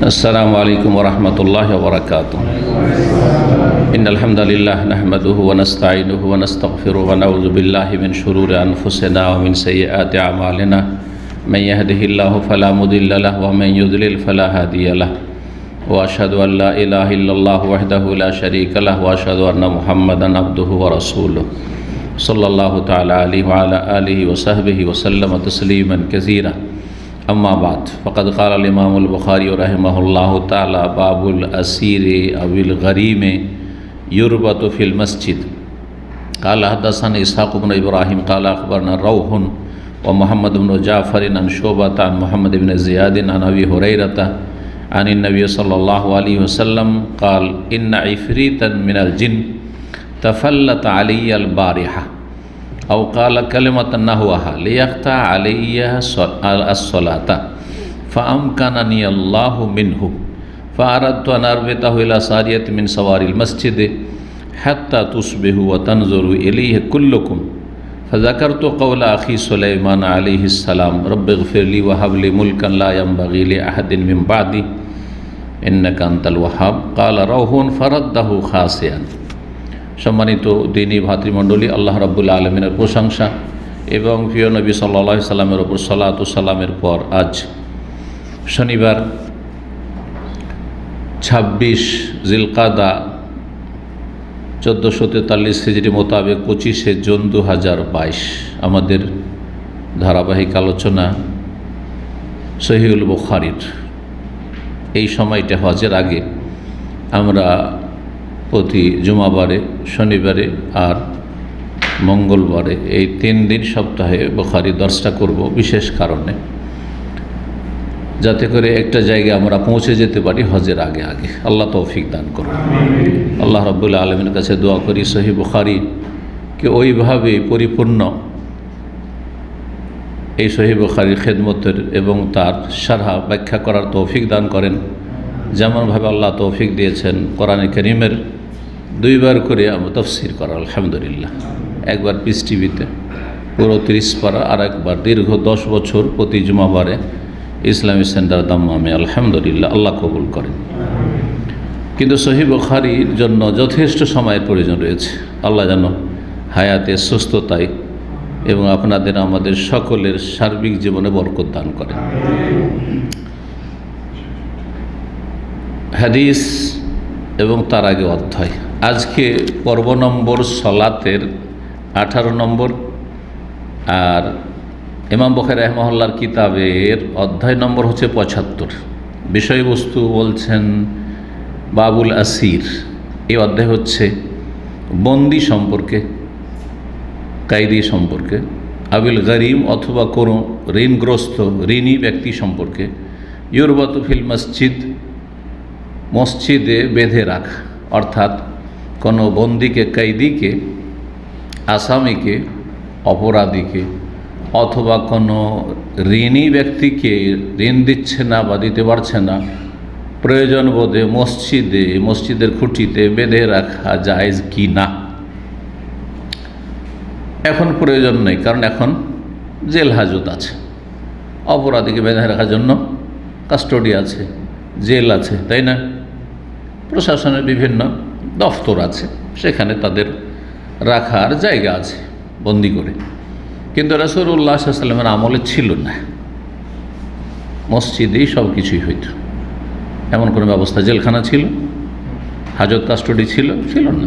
अस्सलामु अलैकुम वरहमतुल्लाहि वबरकातुहू। इन्नल हम्दुलिल्लाह नहमदुहु व नस्तईनुहु व नस्तगफिरुहु व नऊज़ु बिल्लाहि मिन शुरूरि अनफुसिना व मिन सय्यिआति अमालिना मन यहदिहिल्लाहु फला मुदिल्ल लहु व मन युद्लिल फला हादिय लहु व अशहदु अन ला इलाहा इल्लल्लाहु वहदहु ला शरीका लहु व अशहदु अन्न मुहम्मदन अब्दुहु व रसूलुहु सल्लल्लाहु तआला अलैहि व अला आलिहि व सहबिहि व सल्लम तस्लीमन कसीरा। अम्मा बाद फ़क़द क़ाल इमामुल बुख़ारी रहमहुल्लाहु तआला बाबुल असीर अविल गरीम युरबतु फ़िल मस्जिद। क़ाल हदसना इसहाक़ इब्न इब्राहीम क़ाल अख़बरना रौहुन व मुहम्मद इब्न जाफ़र अन शुअबत अन मुहम्मद इब्न ज़ियाद अन अबी हुरैरत अन नबी सल्लल्लाहु अलैहि वसल्लम क़ाल इन्न इफ़रीतन मिनल जिन्न तफ़ल्लत अलैयल बारिहा औ क़ाल कलिमतन नहवहा लियक़ता अलैया अस्सलाता फ़अमकननी अल्लाहु मिन्हु फ़अरदतु अन अर्बितहु इला सारियत मिन सवारिल मस्जिद हत्ता तुस्बिहु व तंज़ुरु इलैहि कुल्लुकुम फ़ज़करतु क़ौल अख़ी सुलैमान अलैहिस्सलाम रब्बिग़फ़िरली व हब ली मुल्कन ला यंबग़ी लि अहदिन मिन बादी इन्नका अंतल वहाब। क़ाल रौहुन फ़रद्दहु ख़ासिअन। सम्मानित दीनी भातृमंडলী, আল্লাহ রাব্বুল আলামিনের প্রশংসা এবং প্রিয় নবী সাল্লাল্লাহু আলাইহি সাল্লামের উপর সালাত ও সালামের পর আজ শনিবার 26 জিলকাদা 1443 হিজরি মোতাবেক 25শে জুন 2022 আমাদের ধারাবাহিক আলোচনা সহিহুল বুখারীর এই সময়টা হজের আগে আমরা প্রতি জুমাবারে, শনিবারে আর মঙ্গলবারে এই 3 দিন সপ্তাহে বুখারী দর্সটা করব বিশেষ কারণে, যাতে করে একটা জায়গায় আমরা পৌঁছে যেতে পারি হজের আগে আগে। আল্লাহ তৌফিক দান করুন। আল্লাহ রাব্বুল আলামিনের কাছে দোয়া করি সহিহ বুখারীকে ওইভাবে পরিপূর্ণ এই সহিহ বুখারীর খেদমতের এবং তার শারহ ব্যাখ্যা করার তৌফিক দান করেন, যেমনভাবে আল্লাহ তৌফিক দিয়েছেন কোরআনে কারীমের 2 বার করে আমরা তাফসীর করার। আলহামদুলিল্লাহ, একবার পিস টিভিতে পুরো 30 পারা, আর একবার দীর্ঘ 10 বছর প্রতি জুমাবারে ইসলামী সেন্টার দাম্মামে। আলহামদুলিল্লাহ, আল্লাহ কবুল করেন। কিন্তু সহিহ বুখারীর জন্য যথেষ্ট সময়ের প্রয়োজন রয়েছে। আল্লাহ যেন হায়াতে, সুস্থতায় এবং আপনাদের আমাদের সকলের সার্বিক জীবনে বরকত দান করেন। হাদিস এবং তার আগে অধ্যায়। আজকে পর্ব নম্বর সলাতের 18 নম্বর, আর ইমাম বুখারী রাহিমাহুল্লাহর কিতাবের অধ্যায় নম্বর হচ্ছে 75। বিষয়বস্তু বলছেন বাবুল আসির। এই অধ্যায় হচ্ছে বন্দি সম্পর্কে, কায়দি সম্পর্কে, আবিল গরিম অথবা কোনো ঋণগ্রস্ত ঋণী ব্যক্তি সম্পর্কে, ইউরবাতু ফিল মসজিদ, মসজিদে বেঁধে রাখা, অর্থাৎ কোনো বন্দিকে, কয়েদিকে, আসামিকে, অপরাধীকে অথবা কোনো ঋণী ব্যক্তিকে ঋণ দিচ্ছে না বা দিতে পারছে না, প্রয়োজন বোধে মসজিদের খুঁটিতে বেঁধে রাখা জায়েজ কি না। এখন প্রয়োজন নেই, কারণ এখন জেল হাজত আছে। অপরাধীকে বেঁধে রাখার জন্য কাস্টডি আছে, জেল আছে, তাই না? প্রশাসনের বিভিন্ন দফতর আছে, সেখানে তাদের রাখার জায়গা আছে বন্দি করে। কিন্তু রাসূলুল্লাহ সাল্লাল্লাহু আলাইহি ওয়াসাল্লামের আমলে ছিল না, মসজিদেই সব কিছুই হইত। এমন কোনো ব্যবস্থা, জেলখানা ছিল, হাজত কাস্টডি ছিল না।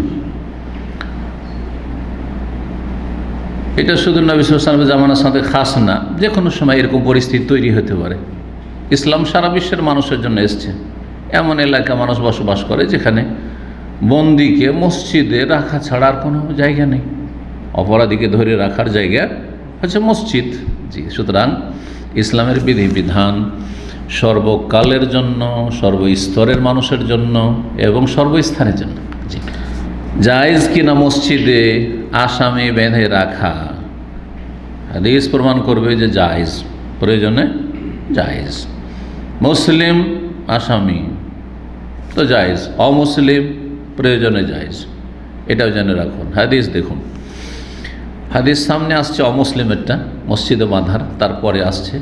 এটা শুধু নবী সাল্লাল্লাহু আলাইহি ওয়াসাল্লামের জামানার সাথে খাস না, যে কোনো সময় এরকম পরিস্থিতি তৈরি হতে পারে। ইসলাম সারা বিশ্বের মানুষের জন্য এসছে। এমন এলাকা মানুষ বসবাস করে যেখানে বন্দিকে মসজিদে রাখা ছাড়া আর কোনো জায়গা নেই। অপরাধীকে ধরে রাখার জায়গা হচ্ছে মসজিদ। জি, সুতরাং ইসলামের বিধিবিধান সর্বকালের জন্য, সর্বস্তরের মানুষের জন্য এবং সর্বস্থানের জন্য। জি, জায়েজ কিনা মসজিদে আসামি বেঁধে রাখা? হাদিস প্রমাণ করবে যে জায়েজ, প্রয়োজনে জায়েজ। মুসলিম আসামি তো জায়েজ, অমুসলিম প্রয়োজনে জায়েজ, এটাও জেনে রাখুন। হাদিস দেখুন, হাদিস সামনে আসছে অমুসলিমেরটা, মসজিদে বাঁধার, তারপরে আসছে।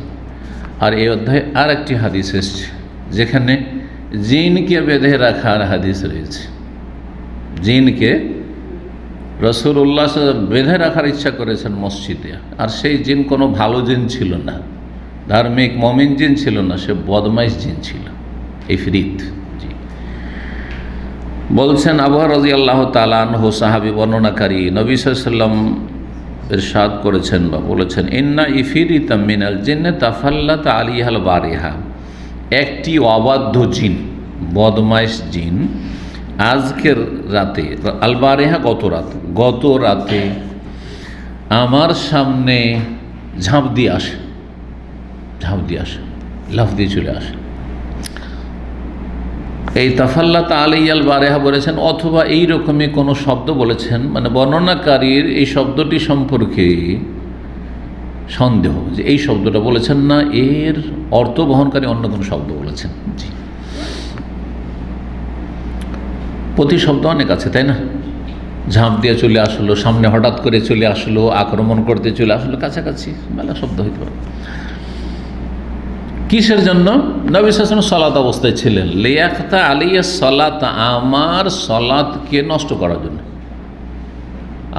আর এই অধ্যায়ে আর একটি হাদিস এসছে যেখানে জিনকে বেঁধে রাখার হাদিস রয়েছে। জিনকে রাসূলুল্লাহ বেঁধে রাখার ইচ্ছা করেছেন মসজিদে, আর সেই জিন কোনো ভালো জিন ছিল না, ধার্মিক মমিন জিন ছিল না, সে বদমাইশ জিন ছিল, ইফরিত। জি, বলছেন আবু হুরায়রা রাদিয়াল্লাহু তাআলা আনহু, সাহাবী বর্ণনাকারী, নবী সাল্লাল্লাহু আলাইহি ওয়াসাল্লাম ইরশাদ করেছেন বা বলেছেন, ইন্না ইফরিতাম মিনাল জিন্নি তাফাল্লাতা আলাইহাল বারিহা, একটি অবাধ্য জিন, বদমাইশ জিন আজকের রাতে, আল বারিহা গত রাতে আমার সামনে ঝাঁপ দিয়ে আসে, লাফ দিয়ে চলে আসে। এই তাফাল্লাতা আলাইয়াল বারিহা বলেছেন, অথবা এই রকমই কোনো শব্দ বলেছেন, মানে বর্ণনাকারীর এই শব্দটি সম্পর্কে সন্দেহ যে এই শব্দটা বলেছেন না, এর অর্থ বহনকারী অন্য কোনো শব্দ বলেছেন। জি, প্রতি শব্দ অনেক আছে, তাই না? ঝাঁপ দিয়ে চলে আসলো, সামনে হঠাৎ করে চলে আসলো, আক্রমণ করতে চলে আসলো, কাছাকাছি মেলা শব্দ হইতে পারে। কিসের জন্য? নবী সাল্লাল্লাহু আলাইহি ওয়াসাল্লাম সালাত অবস্থায় ছিলেন, লিয়াকতা আলাইয়া সালাত, আমার সালাতকে নষ্ট করার জন্য,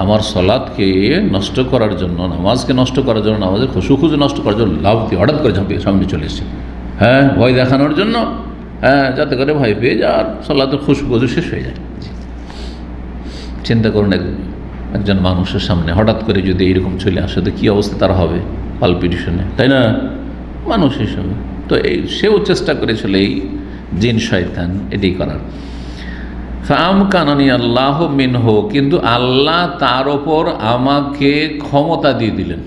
আমার সালাতকে নষ্ট করার জন্য, নামাজকে নষ্ট করার জন্য, নামাজের খুশু নষ্ট করার জন্য লাভ দিয়ে হঠাৎ করে ঝাঁপিয়ে সামনে চলে এসেছে। হ্যাঁ, ভয় দেখানোর জন্য, হ্যাঁ, যাতে করে ভয় পেয়ে যায় আর সালাতের খুশু শেষ হয়ে যায়। চিন্তা করুন, একজন মানুষের সামনে হঠাৎ করে যদি এইরকম চলে আসে তো কী অবস্থা তার হবে, পালপিটেশনে, তাই না? মানুষ হিসেবে তো সেও চেষ্টা করেছিল এই জিন শয়তান এটি করার। ফাম কানানি আল্লাহ মিনহু, কিন্তু আল্লাহ তার ওপর আমাকে ক্ষমতা দিয়ে দিলেন।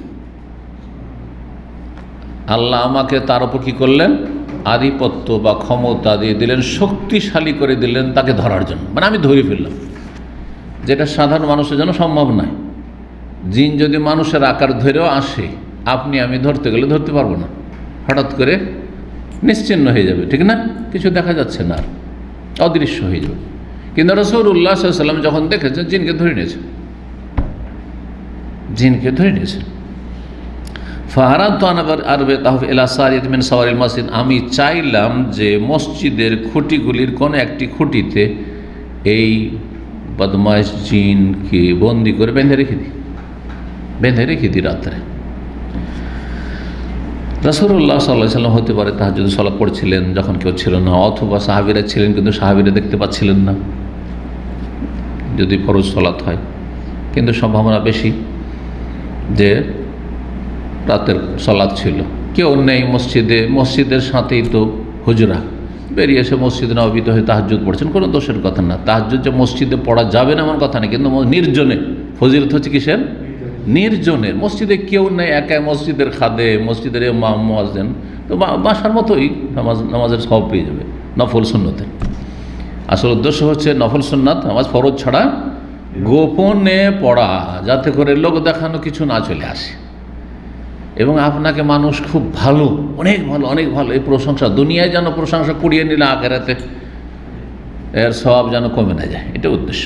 আল্লাহ আমাকে তার ওপর কী করলেন? আধিপত্য বা ক্ষমতা দিয়ে দিলেন, শক্তিশালী করে দিলেন তাকে ধরার জন্য। মানে আমি ধরে ফেললাম, যেটা সাধারণ মানুষের জন্য সম্ভব নয়। জিন যদি মানুষের আকার ধরেও আসে, আপনি আমি ধরতে গেলে ধরতে পারবো না, হঠাৎ করে নিশ্চিহ্ন হয়ে যাবে, ঠিক না? কিছু দেখা যাচ্ছে না, আর অদৃশ্য হয়ে যাবে। কিন্তু রাসূলুল্লাহ সাল্লাল্লাহু আলাইহি ওয়াসাল্লাম যখন দেখেছেন, জিনকে ধরে নিয়েছেন, ফাহারাতু আরবে তাহফ ইলা সারিত মিন সাওয়ারিল মসজিদ, আমি চাইলাম যে মসজিদের খুঁটিগুলির কোনো একটি খুঁটিতে এই বদমাইশ জিনকে বন্দি করে বেঁধে রেখে দিই রাত্রে। রাসূলুল্লাহ সাল্লাল্লাহু আলাইহি ওয়াসাল্লাম হতে পারে তাহাজ্জুদের সালাত পড়ছিলেন যখন কেউ ছিল না, অথবা সাহাবীরা ছিলেন কিন্তু সাহাবীরা দেখতে পাচ্ছিলেন না যদি ফরজ সালাত হয়, কিন্তু সম্ভাবনা বেশি যে রাতের সালাত ছিল। কেউ নেই মসজিদে, মসজিদের সাথেই তো হুজরা, বেরিয়ে এসে মসজিদে নববীতে হয়ে তাহাজ্জুদ পড়ছেন, কোনো দোষের কথা না। তাহাজ্জুদ যে মসজিদে পড়া যাবে না এমন কথা নেই, কিন্তু নির্জনে, ফজিলত হচ্ছে কিসের? নির্জনের। মসজিদে কেউ নেই, একাই মসজিদের খাদে, মসজিদের ইমাম মুয়াজ্জিন, তো বাসার মতোই নামাজের সওয়াব পেয়ে যাবে নফল সুন্নতের। আসল উদ্দেশ্য হচ্ছে নফল সুন্নাত নামাজ ফরজ ছাড়া গোপনে পড়া, যাতে করে লোক দেখানো কিছু না চলে আসে, এবং আপনাকে মানুষ খুব ভালো, অনেক ভালো এই প্রশংসা, দুনিয়ায় যেন প্রশংসা কুড়িয়ে নিলে আখিরাতে এর সওয়াব যেন কমে না যায়, এটা উদ্দেশ্য।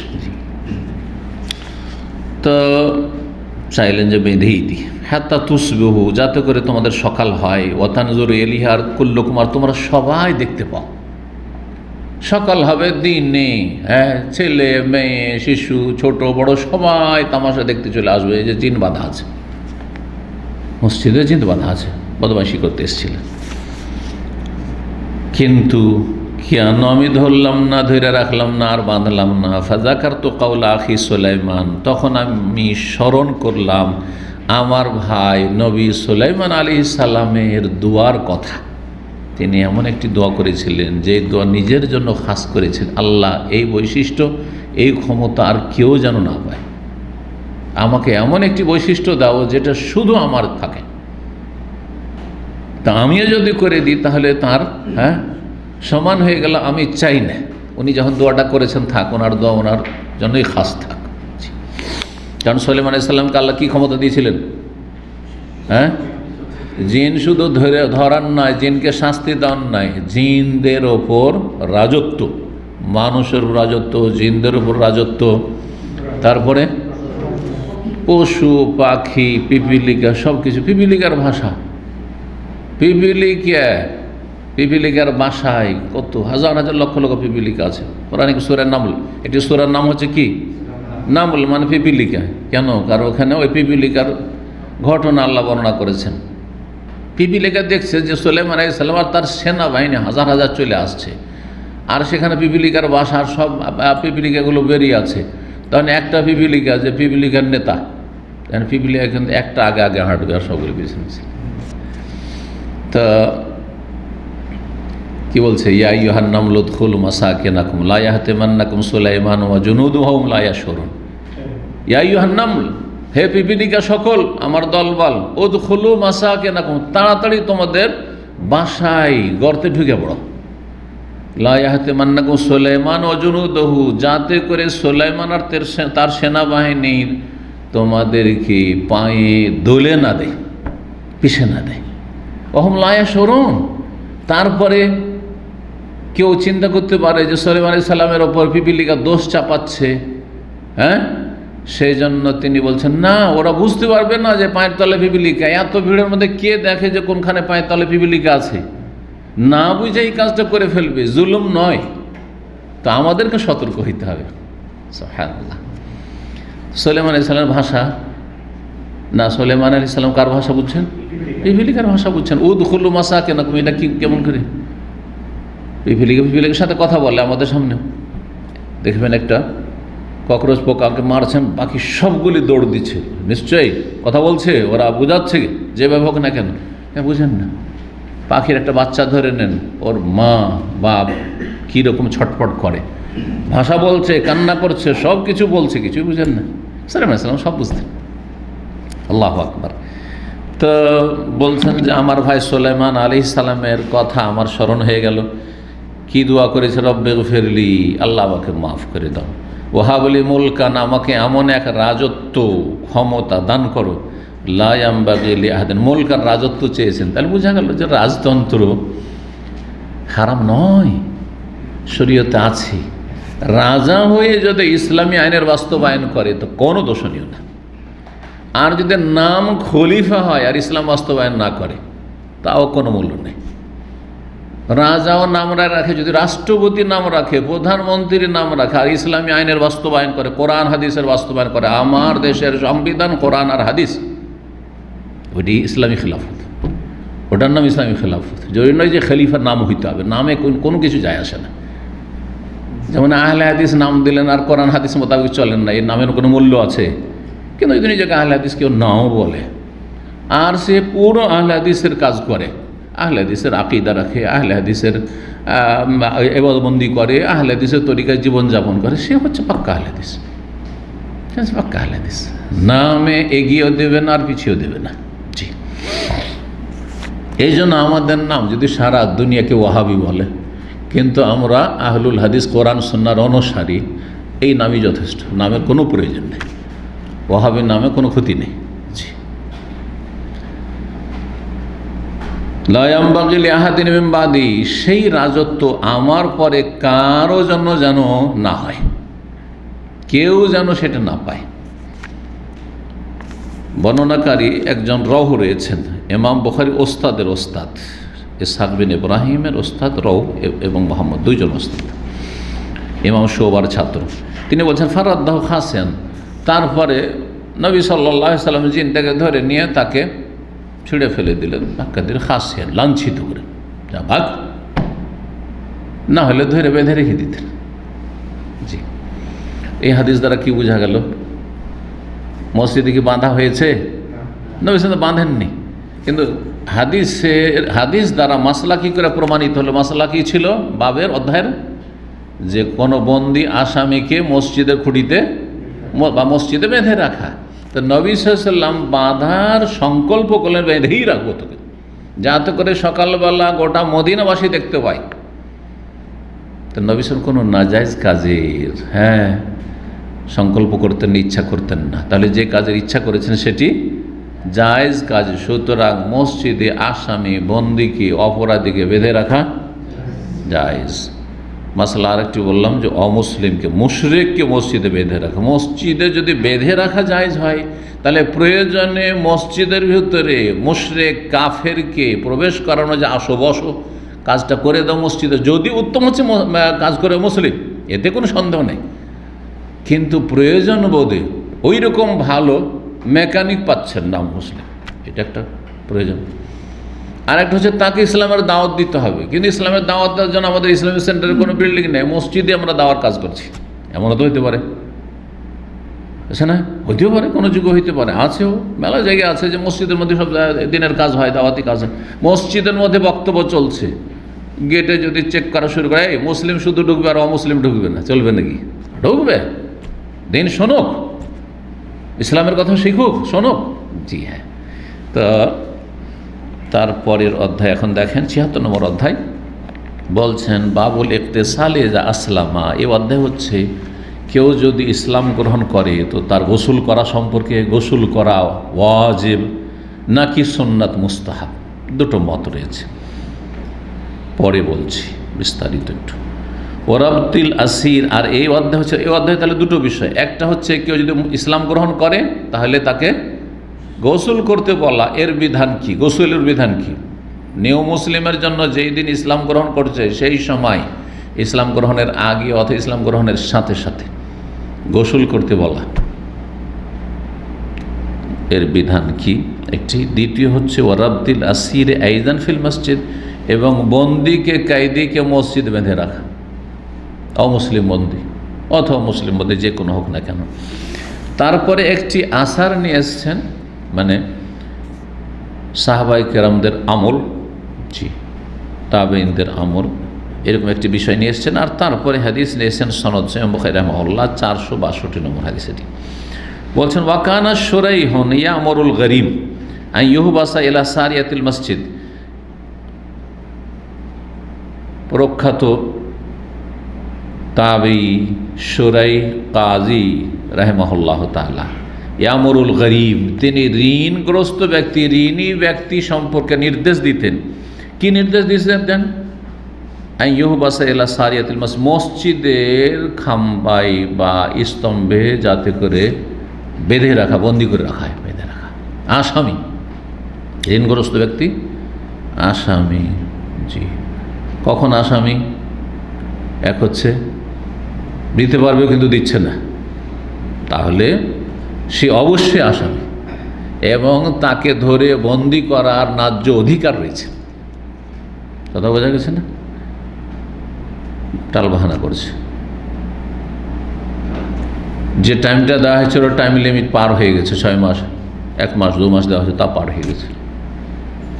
তো চাইলেন যে বেঁধেই দিই, হাত্তা তুসবিহু, যাতে করে তোমাদের সকাল হয়, ওয়াতানজুরু ইলাইহার কুল্লুকুম, আর তোমরা সবাই দেখতে পাও। সকাল হবে দিনে, হ্যাঁ, ছেলে মেয়ে শিশু ছোট বড় সবাই তামাশা দেখতে চলে আসবে, যে জিন বাঁধা আছে মসজিদে, জিন বাঁধা আছে, বদমাইশি করতে এসেছিল। কিন্তু কেন আমি ধরলাম না, ধরে রাখলাম না, আর বাঁধলাম না? ফাযাকারতু কাওলা আখি সুলাইমান, তখন আমি স্মরণ করলাম আমার ভাই নবী সুলাইমান আলাইহিস সালামের দোয়ার কথা। তিনি এমন একটি দোয়া করেছিলেন যে দোয়া নিজের জন্য খাস করেছেন, আল্লাহ এই বৈশিষ্ট্য এই ক্ষমতা আর কেউ যেন না পায়, আমাকে এমন একটি বৈশিষ্ট্য দাও যেটা শুধু আমার থাকে, তা আমিও যদি করে দিই তাহলে তার সমান হয়ে গেল, আমি চাই না। উনি যখন দোয়াটা করেছেন, থাক, ওনার দোয়া ওনার জন্যই খাস থাক। কারণ সুলাইমান আলাইহিস সালামকে আল্লাহ কী ক্ষমতা দিয়েছিলেন? জিন শুধু ধরার নয়, জিনকে শাস্তি দেওয়ার নয়, জিনদের ওপর রাজত্ব, মানুষের রাজত্ব, জিনদের ওপর রাজত্ব, তারপরে পশু পাখি পিপিলিকা সব কিছু, পিপিলিকার ভাষা, পিপিলিকা পিপিলিকার বাসায় কত হাজার হাজার লক্ষ লক্ষ পিপিলিকা আছে। কোরআনে সূরা নামল, একটি সূরার নাম হচ্ছে কি নামল, মানে পিপিলিকা। কেন? কারণ ওখানে ওই পিপিলিকার ঘটনা আল্লাহ বর্ণনা করেছেন। পিপিলিকা দেখছে যে সুলাইমান আলাইহিস সালাম আর তার সেনাবাহিনী হাজার হাজার চলে আসছে, আর সেখানে পিপিলিকার বাসার সব পিপিলিকাগুলো বেরিয়ে আছে। তখন একটা পিপিলিকা, যে পিপিলিকার নেতা, পিপিলিকা কিন্তু একটা আগে আগে হাঁটবে আর সবগুলো পিছনে। তা কি বলছে? ইয়া আইয়ুহান নামলু উদখুলু মাসাকিনাকুম লা ইয়াহতিমান্নাকুম সুলাইমান ওয়া জুনুদুহু ওয়া হুম লা ইয়াশউরুন। ইয়া আইয়ুহান নামল, হে পিপিলিকা সকল, আমার দলবল, উদখুলু মাসাকিনাকুম, তাড়াতাড়ি তোমাদের বাসায় গর্তে ঢুকে পড়ো। লা ইয়াহতিমান্নাকুম সুলাইমান ওয়া জুনুদুহু, যাতে করে সুলাইমান আর তার সেনাবাহিনীর তোমাদেরকে পায়ে দোলে না দেয়, পিছে না দেয়। ওয়া হুম লা ইয়াশউরুন, তারপরে কেউ চিন্তা করতে পারে যে সুলাইমান আলাইহিস সালামের ওপর পিপিলিকা দোষ চাপাচ্ছে। হ্যাঁ, সেই জন্য তিনি বলছেন না, ওরা বুঝতে পারবে না যে পায়ের তলে পিপিলিকা। এত ভিড়ের মধ্যে কে দেখে যে কোনখানে পায়ের তলে পিপিলিকা আছে? না বুঝে এই কাজটা করে ফেলবে, জুলুম নয়। তো আমাদেরকে সতর্ক হইতে হবে। সুবহানাল্লাহ। সুলাইমান আলাইহিস সালামের ভাষা না, সুলাইমান আলাইহিস সালাম কার ভাষা বুঝছেন? পিপিলিকার ভাষা বুঝছেন। উদখুলু মাসাকিনাকুম, এটা কি কেমন করে? পিপিলিকার সাথে কথা বলে আমাদের সামনে। দেখবেন একটা ককরোচ পোকাকে মারছেন, বাকি সবগুলি দৌড় দিচ্ছে, নিশ্চয়ই কথা বলছে, ওরা বোঝাচ্ছে যেভাবে হোক না কেন। বুঝেন না, পাখির একটা বাচ্চা ধরে নেন, ওর মা বাপ কীরকম ছটফট করে, ভাষা বলছে, কান্না করছে, সব কিছু বলছে, কিছুই বুঝেন না। সুলাইমান আলাইহিস সালাম সব বুঝতেন। আল্লাহু আকবার। তো বলছেন যে আমার ভাই সুলাইমান আলাইহিস সালামের কথা আমার স্মরণ হয়ে গেল। কি দোয়া করেছে? রব্বে গফিরলি, আল্লাহ আমাকে মাফ করে দাও। ওয়াহাবলি মুলকান, আমাকে এমন এক রাজত্ব ক্ষমতা দান করো, লা ইয়ামবাগি লিআহাদিন, মুলকান রাজত্ব চেয়েছেন। তাহলে বোঝা গেল যে রাজতন্ত্র হারাম নয়, শরীয়তে আছে। রাজা হয়ে যদি ইসলামী আইনের বাস্তবায়ন করে তো কোনো দোষণীয় না। আর যদি নাম খলিফা হয় আর ইসলাম বাস্তবায়ন না করে, তাও কোনো মূল্য নেই। রাজাও নাম রাখে, যদি রাষ্ট্রপতির নাম রাখে, প্রধানমন্ত্রীর নাম রাখে, আর ইসলামী আইনের বাস্তবায়ন করে, কোরআন হাদিসের বাস্তবায়ন করে, আমার দেশের সংবিধান কোরআন আর হাদিস, ওইটি ইসলামী খেলাফত, ওটার নাম ইসলামী খেলাফত। জরুরি নয় যে খলিফার নাম হইতে হবে, নামে কোনো কিছু যায় আসে না। যেমন আহলে হাদিস নাম দিলেন আর কোরআন হাদিস মোতাবেক চলেন না, এর নামের কোনো মূল্য আছে? কিন্তু যদি নিজেকে আহলে হাদিস কেউ নাও বলে, আর সে পুরো আহলে হাদিসের কাজ করে, আহলে হাদিসের আকিদা রাখে, আহলে হাদিসের ইবাদতবন্দি করে, আহলে হাদিসের তরিকায় জীবনযাপন করে, সে হচ্ছে পাক্কা আহলে হাদিস। পাক্কা আহলে হাদিস, নামে এগিয়েও দেবে না আর পিছিয়েও দেবে না। জি, এই জন্য আমাদের নাম যদি সারা দুনিয়াকে ওয়াহাবি বলে, কিন্তু আমরা আহলুল হাদিস কোরআন সুন্নাহর অনুসারী, এই নামই যথেষ্ট, নামের কোনো প্রয়োজন নেই। ওয়াহাবির নামে কোনো ক্ষতি নেই। জি, লা ইয়ামবাগি লিআহাদিন মিন বাদি, সেই রাজত্ব আমার পরে কারো জন্য যেন না হয়, কেউ যেন সেটা না পায়। বর্ণনাকারী একজন রহ রয়েছেন, ইমাম বুখারী ওস্তাদের ওস্তাদ, ইসহাক বিন ইব্রাহিমের ওস্তাদ রহ এবং মোহাম্মদ, দুইজন ওস্তাদ, ইমাম শুবার ছাত্র। তিনি বলছেন ফারাদ্দাহু খাসিয়ান, তারপরে নবী সাল্লাল্লাহু আলাইহি সাল্লাম জিনটাকে ধরে নিয়ে তাকে ছিঁড়ে ফেলে দিলেন, ধাক্কা দিলেন, খাসিয়ান, লাঞ্ছিত করে, যা ভাগ, না হলে ধরে বেঁধে রেখে দিতেন। জি, এই হাদিস দ্বারা কি বোঝা গেল? মসজিদে কি বাঁধা হয়েছে? নবী সাল্লাল্লাহু বাঁধেননি, কিন্তু হাদিস দ্বারা মাসলা কি করে প্রমাণিত হলো? মাসলা কি ছিল বাবের অধ্যায়ের? যে কোনো বন্দি আসামিকে মসজিদের খুঁটিতে বা মসজিদে বেঁধে রাখা। তো নবী সাল্লাল্লাহু আলাইহি ওয়াসাল্লাম বাঁধার সংকল্প করলেন, বেঁধেই রাখবো তোকে, যাতে করে সকালবেলা গোটা মদিনাবাসী দেখতে পায়। তো নবী সাল্লাল্লাহু কোনো নাজায়েজ কাজের সংকল্প করতেন না, ইচ্ছা করতেন না। তাহলে যে কাজের ইচ্ছা করেছেন সেটি জায়েজ কাজ। সুতরাং মসজিদে আসামি, বন্দীকে, অপরাধীকে বেঁধে রাখা জায়েজ। মাসলা আরেকটি বললাম যে অমুসলিমকে, মুশরিককে মসজিদে বেঁধে রাখা। মসজিদে যদি বেঁধে রাখা জায়েজ হয়, তাহলে প্রয়োজনে মসজিদের ভিতরে মুশরিক কাফেরকে প্রবেশ করানো, যে আসো বসো, কাজটা করে দাও মসজিদে, যদি উত্তম হচ্ছে কাজ করে মুসলিম, এতে কোনো সন্দেহ নেই। কিন্তু প্রয়োজন বোধে ওই রকম ভালো মেকানিক পাচ্ছেন না মুসলিম, এটা একটা প্রয়োজন। আর একটা হচ্ছে তাকে ইসলামের দাওয়াত দিতে হবে, কিন্তু ইসলামের দাওয়াত দেওয়ার জন্য আমাদের ইসলামিক সেন্টারের কোনো বিল্ডিং নেই, মসজিদে আমরা দাওয়ার কাজ করছি, এমনও তো হইতে পারে, আছে না? হইতেও পারে, কোনো যুগ হইতে পারে, আছেও মেলা জায়গা আছে যে মসজিদের মধ্যে সব দিনের কাজ হয়, দাওয়াতি কাজ হয়। মসজিদের মধ্যে বক্তব্য চলছে, গেটে যদি চেক করা শুরু করে এই মুসলিম শুধু ঢুকবে আর অমুসলিম ঢুকবে না, চলবে নাকি? ঢুকবে, দিন শোনুক, ইসলামের কথা শিখুক, শোনুক। জি হ্যাঁ। তো তারপরের অধ্যায় এখন দেখেন ৭৬ নম্বর অধ্যায়, বলছেন বাবুল ইকতিসালে যা আসলামা। এই অধ্যায় হচ্ছে কেউ যদি ইসলাম গ্রহণ করে তো তার গোসল করা সম্পর্কে, গোসল করা ওয়াজিব নাকি সুন্নাত মুস্তাহাব, দুটো মত রয়েছে, পরে বলছি বিস্তারিত একটু। ওরাবতিল আসির, আর এই অধ্যায় হচ্ছে, এই অধ্যায় তাহলে দুটো বিষয়, একটা হচ্ছে কেউ যদি ইসলাম গ্রহণ করে তাহলে তাকে গোসল করতে বলা, এর বিধান কি, গোসলের বিধান কি। নিউ মুসলিমের জন্য যেই দিন ইসলাম গ্রহণ করছে সেই সময়, ইসলাম গ্রহণের আগে অথবা ইসলাম গ্রহণের সাথে সাথে গোসল করতে বলা, এর বিধান কি একটি। দ্বিতীয় হচ্ছে ওরাবতিল আসির আইজান ফিল মসজিদ, এবং বন্দিকে, কায়দিকে মসজিদ বেঁধে রাখা, অমুসলিম বন্দি অথবা মুসলিম বন্দি যে কোনো হোক না কেন। তারপরে একটি আসার নিয়ে এসছেন, মানে সাহাবাই কেরামদের আমল, জি তাবেঈনদের আমল, এরকম একটি বিষয় নিয়ে এসছেন। আর তারপরে হাদিস নিয়ে এসছেন সনদ সহিহ বুখারী রাহিমাহুল্লাহ 462 নম্বর হাদিস। এটি বলছেন ওয়াকানা শুরাইহুন ইয়ামুরুল গরীব আন ইউহবাসা ইলা সারিয়াতিল মসজিদ। প্রখ্যাত তাবেঈ শুরাই কাজী রাহিমাহুল্লাহ তাআলা, ইয়ামুরুল গরীব, তিনি ঋণগ্রস্ত ব্যক্তি, ঋণী ব্যক্তি সম্পর্কে নির্দেশ দিতেন। কি নির্দেশ দিতেন? আন ইউহবাসা ইলা সারিয়াতিল মসজিদ, মসজিদের খাম্বাই বা স্তম্ভে যাতে করে বেঁধে রাখা, বন্দি করে রাখা হয়, বেঁধে রাখা। আসামি, ঋণগ্রস্ত ব্যক্তি আসামি, জি। কখন আসামি? এক হচ্ছে দিতে পারবে কিন্তু দিচ্ছে না, তাহলে সে অবশ্যই আসামি এবং তাকে ধরে বন্দি করার ন্যায্য অধিকার রয়েছে। কথা বোঝা গেছে না? টালবাহানা করছে, যে টাইমটা দেওয়া হয়েছিল টাইম লিমিট পার হয়ে গেছে, 6 মাস, 1 মাস, 2 মাস দেওয়া হয়েছে, তা পার হয়ে গেছে,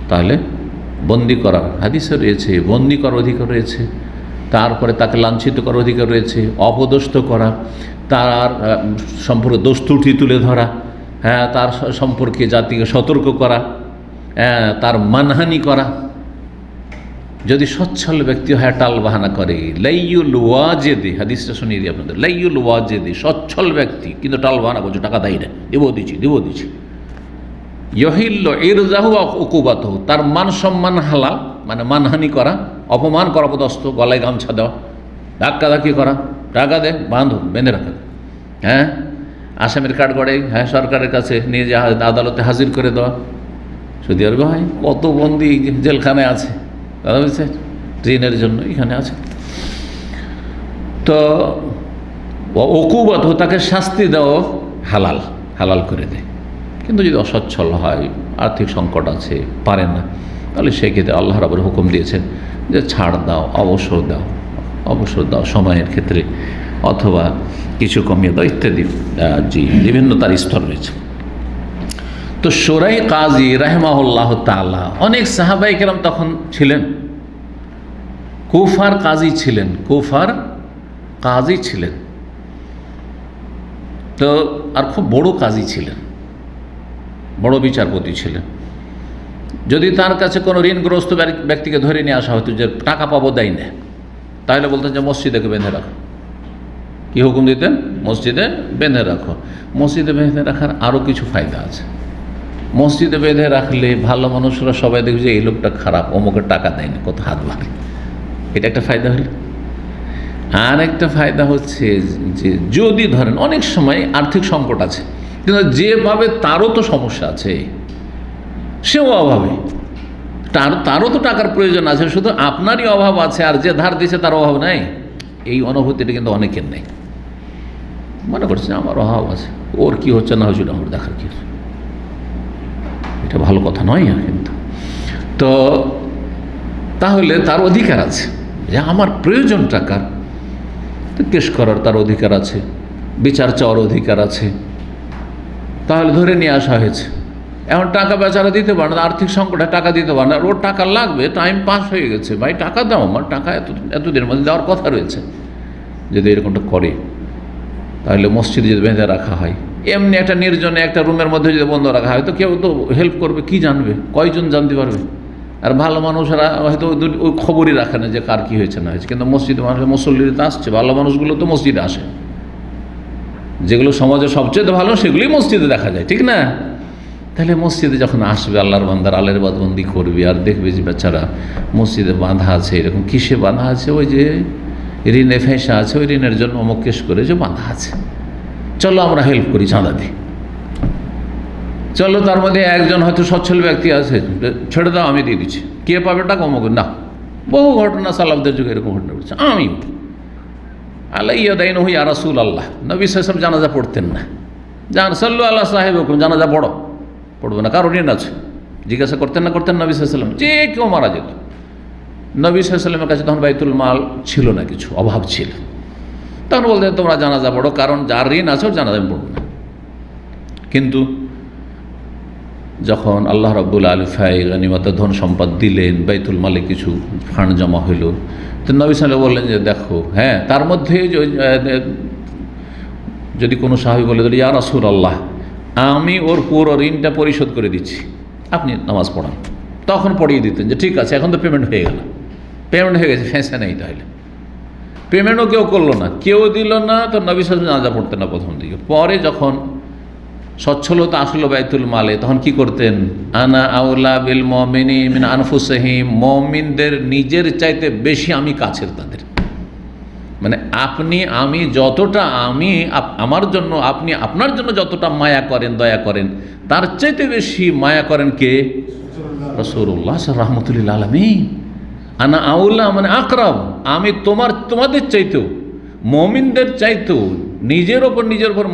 তাহলে বন্দি করার হাদিসে রয়েছে, বন্দি করার অধিকার রয়েছে। তারপরে তাকে লাঞ্ছিত করার অধিকার রয়েছে, অপদস্থ করা, তার সম্পর্কে দোষ ত্রুটি তুলে ধরা, হ্যাঁ, তার সম্পর্কে জাতিকে সতর্ক করা, হ্যাঁ, তার মানহানি করা। যদি সচ্ছল ব্যক্তি হয়, টাল বাহানা করে, লাইয়ুল ওয়াজেদি, হাদিসটা শুনিয়ে দিই আপনাদের, লাইয়ুল ওয়াজেদি, সচ্ছল ব্যক্তি কিন্তু টাল বাহানা করছে, টাকা দেয় না, দেবো দিচ্ছি। ইহিল্ল ইরজাহু ওয়া উকুবাতহু, তার মান সম্মান হালাল, মানে মানহানি করা, অপমান করা, অপদস্থ, গলায় গামছা দেওয়া, ধাক্কাধাক্কি করা, টাকা দে, বেঁধে রাখা, হ্যাঁ, আসামির কাঠগড়াই, হ্যাঁ, সরকারের কাছে নিয়ে যা আদালতে হাজির করে দেওয়া। সৌদি আরবে হয়, কত বন্দি জেলখানায় আছে, কথা বলছে, ঋণের জন্য এখানে আছে। তো উকুবাত, তাকে শাস্তি দেওয়া হালাল করে দেয়। কিন্তু যদি অসচ্ছল হয়, আর্থিক সংকট আছে, পারে না, তাহলে সেক্ষেত্রে আল্লাহ রাব্বুল হুকুম দিয়েছেন যে ছাড় দাও, অবসর দাও সময়ের ক্ষেত্রে, অথবা কিছু কমিয়ে দাও ইত্যাদি। জি, বিভিন্ন তার স্তর রয়েছে। তো শুরাই কাজী রাহিমাহুল্লাহ তাআলা, অনেক সাহাবায়ে কেরাম তখন ছিলেন, কুফার কাজী ছিলেন, তো আর খুব বড় কাজী ছিলেন, বড় বিচারপতি ছিলেন। যদি তার কাছে কোনো ঋণগ্রস্ত ব্যক্তিকে ধরে নিয়ে আসা হতো যে টাকা পাবো, দেয় না, তাহলে বলতেন যে মসজিদে বেঁধে রাখো। কি হুকুম দিতেন? মসজিদে বেঁধে রাখো। মসজিদে বেঁধে রাখার আরও কিছু ফায়দা আছে। মসজিদে বেঁধে রাখলে ভালো মানুষরা সবাই দেখবে যে এই লোকটা খারাপ, অমুকের টাকা দেয়নি, কত হাত ভারী, এটা একটা ফায়দা হলো। আর একটা ফায়দা হচ্ছে যে যদি ধরেন অনেক সময় আর্থিক সংকট আছে, কিন্তু যেভাবে তারও তো সমস্যা আছে, সেও অভাবে, তারও তো টাকার প্রয়োজন আছে, শুধু আপনারই অভাব আছে আর যে ধার দিয়েছে তার অভাব নাই। এই অনুভূতিটা কিন্তু অনেকের নেই। মনে করছে আমার অভাব আছে, ওর কি হচ্ছে না হচ্ছে আমার দেখার কি, এটা ভালো কথা নয় কিন্তু। তো তাহলে তার অধিকার আছে যে আমার প্রয়োজন টাকার, তো কেস করার তার অধিকার আছে, বিচার চাওয়ার অধিকার আছে। তাহলে ধরে নিয়ে আসা হয়েছে, এখন টাকা বেচারা দিতে পারে না, আর্থিক সংকটে টাকা দিতে পারে না, ওর টাকা লাগবে, টাইম পাস হয়ে গেছে, ভাই টাকা দাও, আমার টাকা এতদিনের মধ্যে দেওয়ার কথা রয়েছে। যদি এরকমটা করে তাহলে মসজিদে যদি বেঁধে রাখা হয়, এমনি একটা নির্জনে একটা রুমের মধ্যে যদি বন্ধ রাখা হয়, তো কেউ তো হেল্প করবে, কি জানবে, কয়জন জানতে পারবে? আর ভালো মানুষরা হয়তো ওই খবরই রাখে না যে কার কী হয়েছে না হয়েছে। কিন্তু মসজিদে মানুষের মুসল্লিরা আসছে, ভালো মানুষগুলো তো মসজিদে আসে, যেগুলো সমাজে সবচেয়ে ভালো সেগুলোই মসজিদে দেখা যায়, ঠিক না? তাহলে মসজিদে যখন আসবে আল্লাহর বান্দার, আল্লাহর ইবাদতবন্দি করবে, আর দেখবে যে বাচ্চারা মসজিদে বাঁধা আছে, এরকম কিসে বাঁধা আছে, ওই যে ঋণে ফেঁসা আছে, ওই ঋণের জন্য অমুক কেস করে যে বাঁধা আছে, চলো আমরা হেল্প করি, চাঁদা দিই, চলো। তার মধ্যে একজন হয়তো সচ্ছল ব্যক্তি আছে, ছেড়ে দাও আমি দিয়ে দিচ্ছি, কে পাবে টাকা? অমুক না। বহু ঘটনা সালাফদের যুগে এরকম ঘটনা ঘটছে। আমি আল্লাহ ইয়াদাইন হই আর রাসূল আল্লাহ, নবী সাল্লাল্লাহু আলাইহি ওয়াসাল্লাম জানাজা পড়তেন না, জান সাল্লু আল্লাহ সাহেব হুকুম, জানাজা পড়ো, পড়বে না, কারণ ঋণ আছে, জিজ্ঞাসা করতেন না করতেন নবী সাল্লাল্লাহু আলাইহি ওয়াসাল্লাম, যে কেউ মারা যেত। নবী সাল্লাল্লাহু আলাইহি ওয়াসাল্লামের কাছে তখন বাইতুল মাল ছিল না, কিছু অভাব ছিল, তখন বলতেন তোমরা জানাজা পড়ো, কারণ যার ঋণ আছে ওর জানাজা আমি পড়ব না। কিন্তু যখন আল্লাহ রাব্বুল আলিফাই গনিমত ধন সম্পদ দিলেন, বাইতুল মালে কিছু ফান্ড জমা হইল, তো নবী সাল্লাল্লাহু আলাইহি ওয়াসাল্লাম বললেন যে দেখো, হ্যাঁ, তার মধ্যে যদি কোনো সাহাবী বলে দিল ইয়া রাসূলুল্লাহ, আমি ওর পুরো ঋণটা পরিশোধ করে দিচ্ছি, আপনি নামাজ পড়ান, তখন পড়িয়ে দিতেন যে ঠিক আছে, এখন তো পেমেন্ট হয়ে গেল, পেমেন্ট হয়ে গেছে, ফেঁসে নেই। তাহলে পেমেন্টও কেউ করলো না, কেউ দিল না, তো নবী সাল্লাল্লাহু আলাইহি ওয়াসাল্লাম জানাজা পড়তেন না প্রথম দিকে। পরে যখন সচ্ছলতা আসলো বাইতুল মালে, তখন কি করতেন? আনা আউলা বিল মুমিনিন মিন আনফুসিহিম, মুমিনদের নিজের চাইতে বেশি আমি কাছের তাদের। মানে আপনি আমি যতটা আমার জন্য, আপনি আপনার জন্য যতটা মায়া করেন, দয়া করেন, তার চাইতে বেশি মায়া করেন কে? রাসূলুল্লাহ রাহমাতুল লিল আলামিন। আনা আউলা মানে আকরাব, আমি তোমাদের চাইতেও, মুমিনদের চাইতেও, নিজের ওপর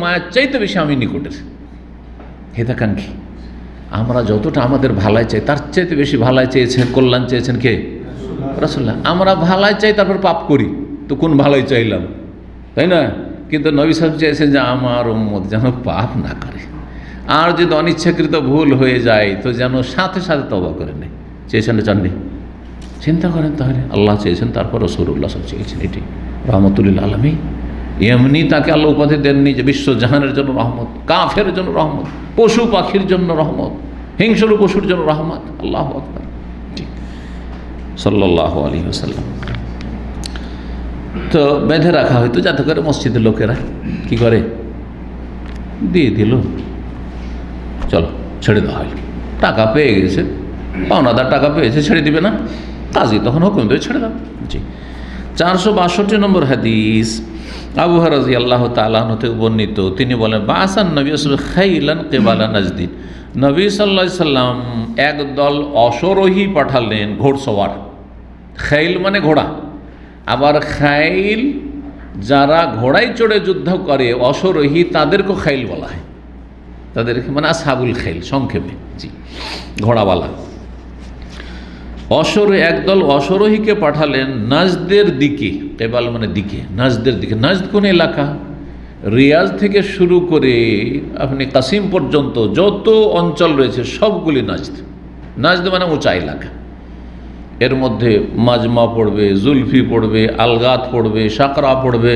মায়ার চাইতে বেশি আমি নিকটের। হিতাকাঙ্ক্ষী, আমরা যতটা আমাদের ভালাই চাই তার চাইতে বেশি ভালাই চেয়েছেন, কল্যাণ চেয়েছেন কে? রাসূলুল্লাহ। আমরা ভালাই চাই তারপর পাপ করি, তো কোন ভালাই চাইলাম, তাই না? কিন্তু নবী সাহেব চেয়েছেন যে আমার উম্মত যেন পাপ না করে, আর যদি অনিচ্ছাকৃত ভুল হয়ে যায় তো যেন সাথে সাথে তওবা করে নেয়। চেয়েছেন না চাননি? চিন্তা করেন, তাহলে আল্লাহ চেয়েছেন, তারপর রাসূলুল্লাহ সাহেব চেয়েছেন, এটি রাহমাতুল লিল আলামিন। এমনি তাকে আল্লাহ উপাধি দেননি যে বিশ্বজাহানের জন্য রহমত, কাফের জন্য রহমত, পশু পাখির জন্য রহমত, হিংস্র পশুর জন্য রহমত। আল্লাহু আকবার, ঠিক সাল্লাল্লাহু আলাইহি ওয়াসাল্লাম। তো বেঁধে রাখা হয়তো যাতে করে মসজিদের লোকেরা কি করে, দিয়ে দিল, চলো ছেড়ে দেওয়া হয়। টাকা পেয়ে গেছে, পাওনাদার টাকা পেয়েছে, ছেড়ে দিবে না? কাজী তখন হুকুম দেবে ছেড়ে দাও। জি। 462 নম্বর হাদিস, আবু হুরায়রা রাদিয়াল্লাহু তাআলা আনহু থেকে বর্ণিত, তিনি বলেন বাসান নবী সাল্লাল্লাহু আলাইহি ওয়াসাল্লাম খাইলান কিবালা নাজদিন, নবী সাল্লাল্লাহু আলাইহি সাল্লাম একদল অশ্বরোহী পাঠালেন, ঘোড়সওয়ার। খাইল মানে ঘোড়া, আবার খাইল যারা ঘোড়ায় চড়ে যুদ্ধ করে, অশ্বরোহী, তাদেরকেও খাইল বলা হয়, তাদেরকে মানে আসহাবুল খাইল সংক্ষেপে। জি, ঘোড়াওয়ালা। একদল অশ্বরোহীকে পাঠালেন নাজদের দিকে, কেবাল মানে দিকে, নাজদের দিকে। নাজদ কোন এলাকা? রিয়াজ থেকে শুরু করে আপনি কাসিম পর্যন্ত যত অঞ্চল রয়েছে সবগুলি নাজদ। নাজদ মানে উঁচা এলাকা, এর মধ্যে মাজমা পড়বে, জুলফি পড়বে, আলগাত পড়বে, সাকরা পড়বে,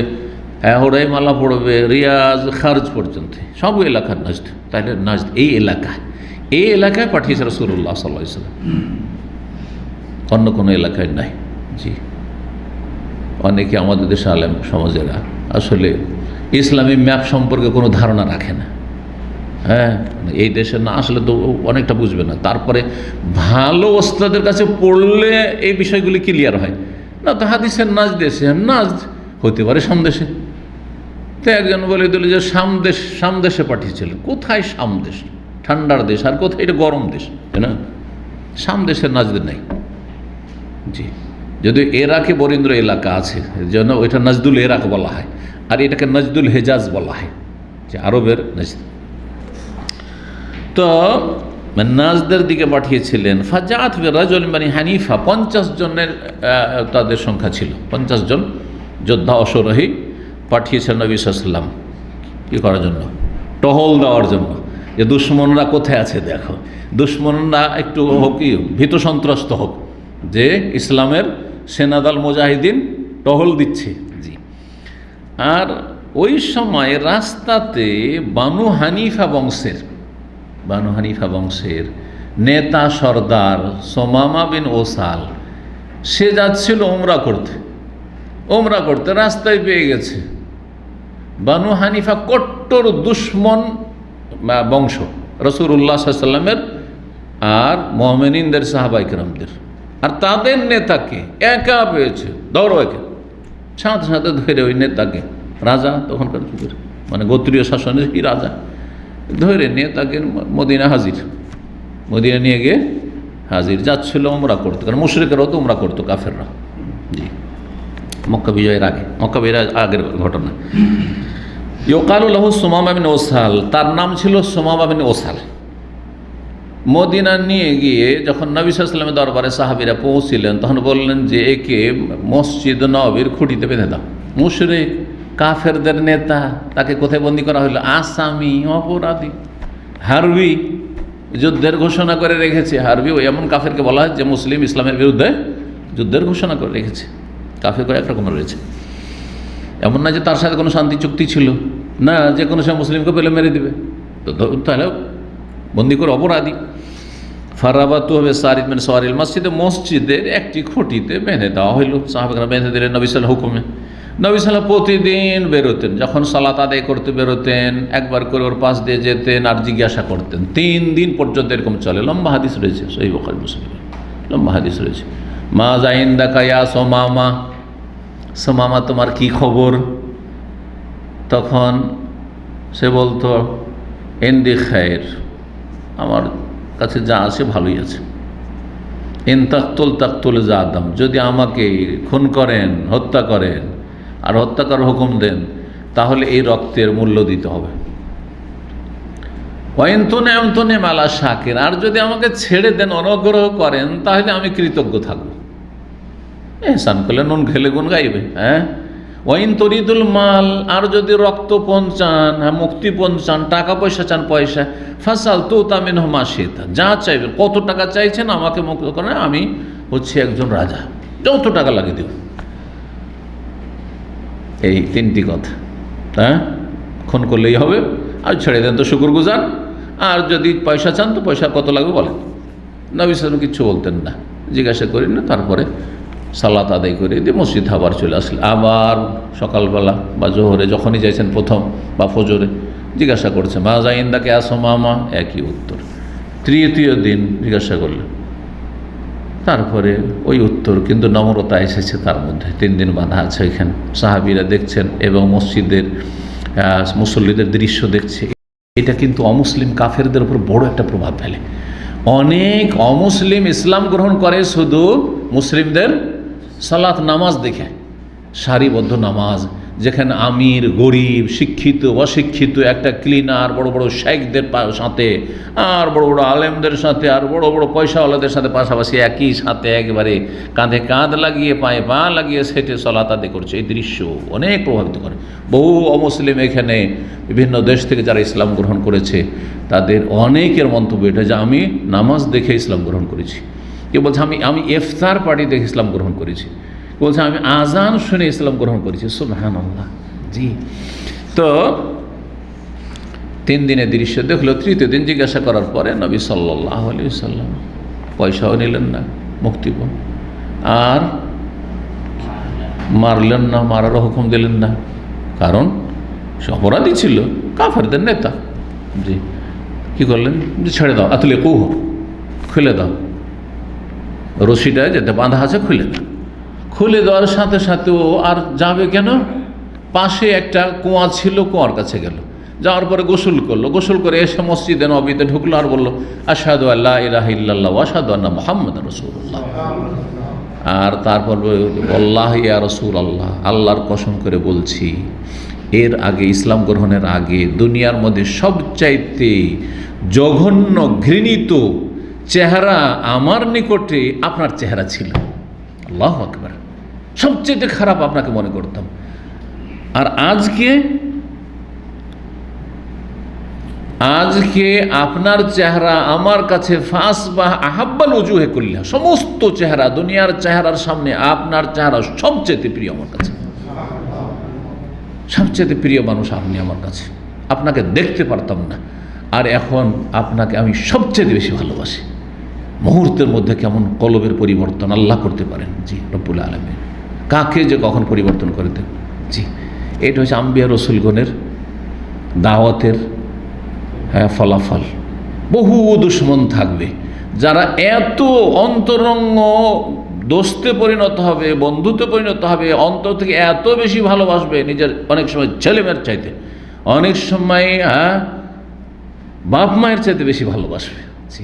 হুরাইমালা পড়বে, রিয়াজ খারজ পর্যন্ত সব এলাকার নাজদ। তাহলে নাজদ এই এলাকায় পাঠিয়েছে রাসূলুল্লাহ সাল্লাল্লাহু আলাইহি ওয়াসাল্লাম, অন্য কোনো এলাকায় নাই। জি, অনেকে আমাদের দেশে আলেম সমাজেরা আসলে ইসলামী ম্যাপ সম্পর্কে কোনো ধারণা রাখে না। হ্যাঁ, এই দেশে না আসলে তো অনেকটা বুঝবে না, তারপরে ভালো ওস্তাদের কাছে পড়লে এই বিষয়গুলি ক্লিয়ার হয় না। তো হাদিসের নাজদ দেশে, নাজদ হতে পারে সামদেশে। তো একজন বলে দিল যে সামদেশে পাঠিয়েছিলেন। কোথায় সামদেশ? ঠান্ডার দেশ, আর কোথায় এটা গরম দেশ, তাই না? শাম দেশের নাজদ নেই। জি, যদিও এরাকে বরেন্দ্র এলাকা আছে, এর জন্য ওইটা নজদুল এরাক বলা হয়, আর এটাকে নজদুল হেজাজ বলা হয়, যে আরবের নজদ। তো নাজদের দিকে পাঠিয়েছিলেন। ফাজাত রাজুল বানি হানিফা, 50 জনের তাদের সংখ্যা ছিল, 50 জন যোদ্ধা অশ্বরোহী পাঠিয়েছেন নবী সাল্লাল্লাহু আলাইহি ওয়াসাল্লাম। কী করার জন্য? টহল দেওয়ার জন্য, যে দুশ্মনরা কোথায় আছে দেখো, দুশ্মনরা একটু হোক কি ভীত সন্ত্রস্ত হোক, যে ইসলামের সেনাদল মুজাহিদিন টহল দিচ্ছে। জি, আর ওই সময় রাস্তাতে বানু হানিফা বংশের নেতা সর্দার সোমামা বিন ওসাল, সে যাচ্ছিল ওমরা করতে রাস্তায় পেয়ে গেছে। বানু হানিফা কট্টর দুশ্মন বংশ রাসূলুল্লাহ সাল্লাল্লাহু আলাইহি ওয়াসাল্লামের আর মুমিনদের সাহাবায়ে কেরামদের, আর তাদের নেতাকে একা পেয়েছে, দৌড় একে সাথে সাথে ধরে ওই নেতাকে, রাজা তখনকার যুগের, মানে গোত্রীয় শাসনের কি রাজা, ধরে নিয়ে তাকে মদিনা নিয়ে গিয়ে হাজির। যাচ্ছিল ওমরা করতে, কারণ মুশরিকরাও তো ওমরা করতো, কাফেররা। জি, মক্কা বিজয়ের আগে, মক্কা বিজয়ের আগের ঘটনা। ইউকালু লাহু সুমামা বিন ওসাল, তার নাম ছিল সুমামা বিন ওসাল। মদিনা নিয়ে গিয়ে যখন নবী সাল্লাল্লাহু আলাইহি ওয়াসাল্লামের দরবারে সাহাবীরা পৌঁছিলেন, তখন বললেন যে একে মসজিদ নববীর খুঁটিতে বেঁধে দাও। মুশরিক কাফেরদের নেতা, তাকে কোথায় বন্দী করা হলো? আসামি, অপরাধী, হারবি, যুদ্ধের ঘোষণা করে রেখেছে। হারবি ওই এমন কাফেরকে বলা হয় যে মুসলিম ইসলামের বিরুদ্ধে যুদ্ধের ঘোষণা করে রেখেছে। কাফের করে একরকম রয়েছে, এমন না যে তার সাথে কোনো শান্তি চুক্তি ছিল, না যে কোনো সময় মুসলিমকে পেলে মেরে দিবে, তো তাহলে বন্দী করে অপরাধী। ফারাবাতু হবে সারিদ মানে সওয়ারিল মসজিদের একটি খুঁটিতে বেঁধে দেওয়া হইল। সাহাবারা বেঁধে দিলেন নবী সাল্লাল্লাহু হুকুমে। নবী সাল্লাল্লাহু প্রতিদিন বেরোতেন, যখন সালাত আদায় করতে বেরোতেন একবার করে ওর পাশ দিয়ে যেতেন আর জিজ্ঞাসা করতেন। 3 দিন পর্যন্ত এরকম চলে। লম্বা হাদিস রয়েছে সহিহ বুখারী মুসলিমে, লম্বা হাদিস রয়েছে। মা জাইন্দাকা ইয়া সোমামা, তোমার কি খবর? তখন সে বলতো ইনদি খায়ের, আমার কাছে যা আছে ভালোই আছে। ইন তাকতুল জাদাম, যদি আমাকে খুন করেন, হত্যা করেন আর হত্যা করার হুকুম দেন, তাহলে এই রক্তের মূল্য দিতে হবে। ওয়াইনতুনে মালা শাকির, আর যদি আমাকে ছেড়ে দেন, অনুগ্রহ করেন, তাহলে আমি কৃতজ্ঞ থাকবো। এহসান করলে নুন খেলে গুণ গাইবে। হ্যাঁ, ওয়াইন তরিদুল মাল, আর যদি রক্ত পঞ্চান, হ্যাঁ মুক্তি পঞ্চান, টাকা পয়সা চান, পয়সা, ফাসাল তো তামিন মাসিতা, যা চাইবেন, কত টাকা চাইছেন আমাকে মুক্ত করেন, আমি হচ্ছে একজন রাজা, যত টাকা লাগে দেব। এই 3টি কথা। হ্যাঁ, খুন করলেই হবে, আর ছেড়ে দেন তো শুকরগুজার, আর যদি পয়সা চান তো পয়সা কত লাগবে বলেন। নবী সাল্লাল্লাহু কিচ্ছু বলতেন না, জিজ্ঞাসা করেন না। তারপরে সালাত আদায় করে দিয়ে মসজিদ আবার চলে আসলে, আবার সকালবেলা বা জোহরে যখনই যাইছেন প্রথম বা ফজরে জিজ্ঞাসা করছে মা জাইন্দাকে আসমামা, একই উত্তর। 3য় দিন জিজ্ঞাসা করলেন, তারপরে ওই উত্তর, কিন্তু নম্রতা এসেছে তার মধ্যে। 3 দিন বাধা আছে ওইখানে, সাহাবীরা দেখছেন এবং মসজিদের মুসল্লিদের দৃশ্য দেখছে। এটা কিন্তু অমুসলিম কাফেরদের উপর বড় একটা প্রভাব ফেলে। অনেক অমুসলিম ইসলাম গ্রহণ করে শুধু মুসলিমদের সালাত নামাজ দেখে, সারিবদ্ধ নামাজ, যেখানে আমির, গরিব, শিক্ষিত, অশিক্ষিত, একটা ক্লিনার, বড় বড় শেখদের সাথে আর বড় বড় আলেমদের সাথে আর বড় বড় পয়সাওয়ালাদের সাথে পাশাপাশি একই সাথে একেবারে কাঁধে কাঁধ লাগিয়ে পায়ে পা লাগিয়ে সেটে সালাত আদায় করছে। এই দৃশ্য অনেক প্রভাবিত করে। বহু অমুসলিম এখানে বিভিন্ন দেশ থেকে যারা ইসলাম গ্রহণ করেছে, তাদের অনেকের মন্তব্য এটা যে আমি নামাজ দেখে ইসলাম গ্রহণ করেছি। কেউ বলছে আমি ইফতার পার্টি দেখে ইসলাম গ্রহণ করেছি, বলছে আমি আজান শুনে ইসলাম গ্রহণ করেছি। সুবহানাল্লাহ। জি, তো 3 দিনের দৃশ্য দেখলো। 3য় দিন জিজ্ঞাসা করার পরে নবী সাল্লাল্লাহু আলাইহি ওয়াসাল্লাম পয়সাও নিলেন না, মুক্তিব, আর মারলেন না, মারারও হুকুম দিলেন না, কারণ সে অপরাধী ছিল, কাফেরদের নেতা। জি, কি করলেন? যে ছেড়ে দাও, আতলে কৌহ, খুলে দাও, রশিটা যেতে বাঁধা আছে খুলে দাও। খুলে দেওয়ার সাথে সাথে ও আর যাবে কেন? পাশে একটা কুয়া ছিল, কুয়ার কাছে গেল। যাওয়ার পরে গোসল করলো, গোসল করে এসে মসজিদে নববীতে ঢুকলো আর বললো আশহাদু আল্লা ইলাহা ইল্লাল্লাহ ওয়া আশহাদু আন্না মুহাম্মাদান রাসূলুল্লাহ। আর তারপর আল্লাহি ইয়া রাসূলুল্লাহ, আল্লাহর কসম করে বলছি এর আগে, ইসলাম গ্রহণের আগে দুনিয়ার মধ্যে সবচাইতে জঘন্য ঘৃণিত চেহারা আমার নিকটে আপনার চেহারা ছিল। আল্লাহু আকবার, সবচেয়ে খারাপ আপনাকে মনে করতাম। আর আজকে আপনার চেহারা আমার কাছে ফাস বা আহাব্বাল ওজুহে কুল্লিহা, সমস্ত চেহারা, দুনিয়ার চেহারার সামনে আপনার চেহারা সবচেয়ে প্রিয় আমার কাছে, সবচেয়ে প্রিয় মানুষ আপনি আমার কাছে। আপনাকে দেখতে পারতাম না, আর এখন আপনাকে আমি সবচেয়ে বেশি ভালোবাসি। মুহূর্তের মধ্যে কেমন কলবের পরিবর্তন আল্লাহ করতে পারেন। জি, রব্বুল আলামিন কাকে যে কখন পরিবর্তন করে দেন। জি, এটা হচ্ছে আম্বিয়া রসুলগণের দাওয়াতের ফলাফল। বহু দুশমন থাকবে যারা এত অন্তরঙ্গ দোস্তে পরিণত হবে, বন্ধুতে পরিণত হবে, অন্তর থেকে এত বেশি ভালোবাসবে, নিজের অনেক সময় ছেলেমেয়ের চাইতে, অনেক সময় বাপ মায়ের চাইতে বেশি ভালোবাসবে। জি,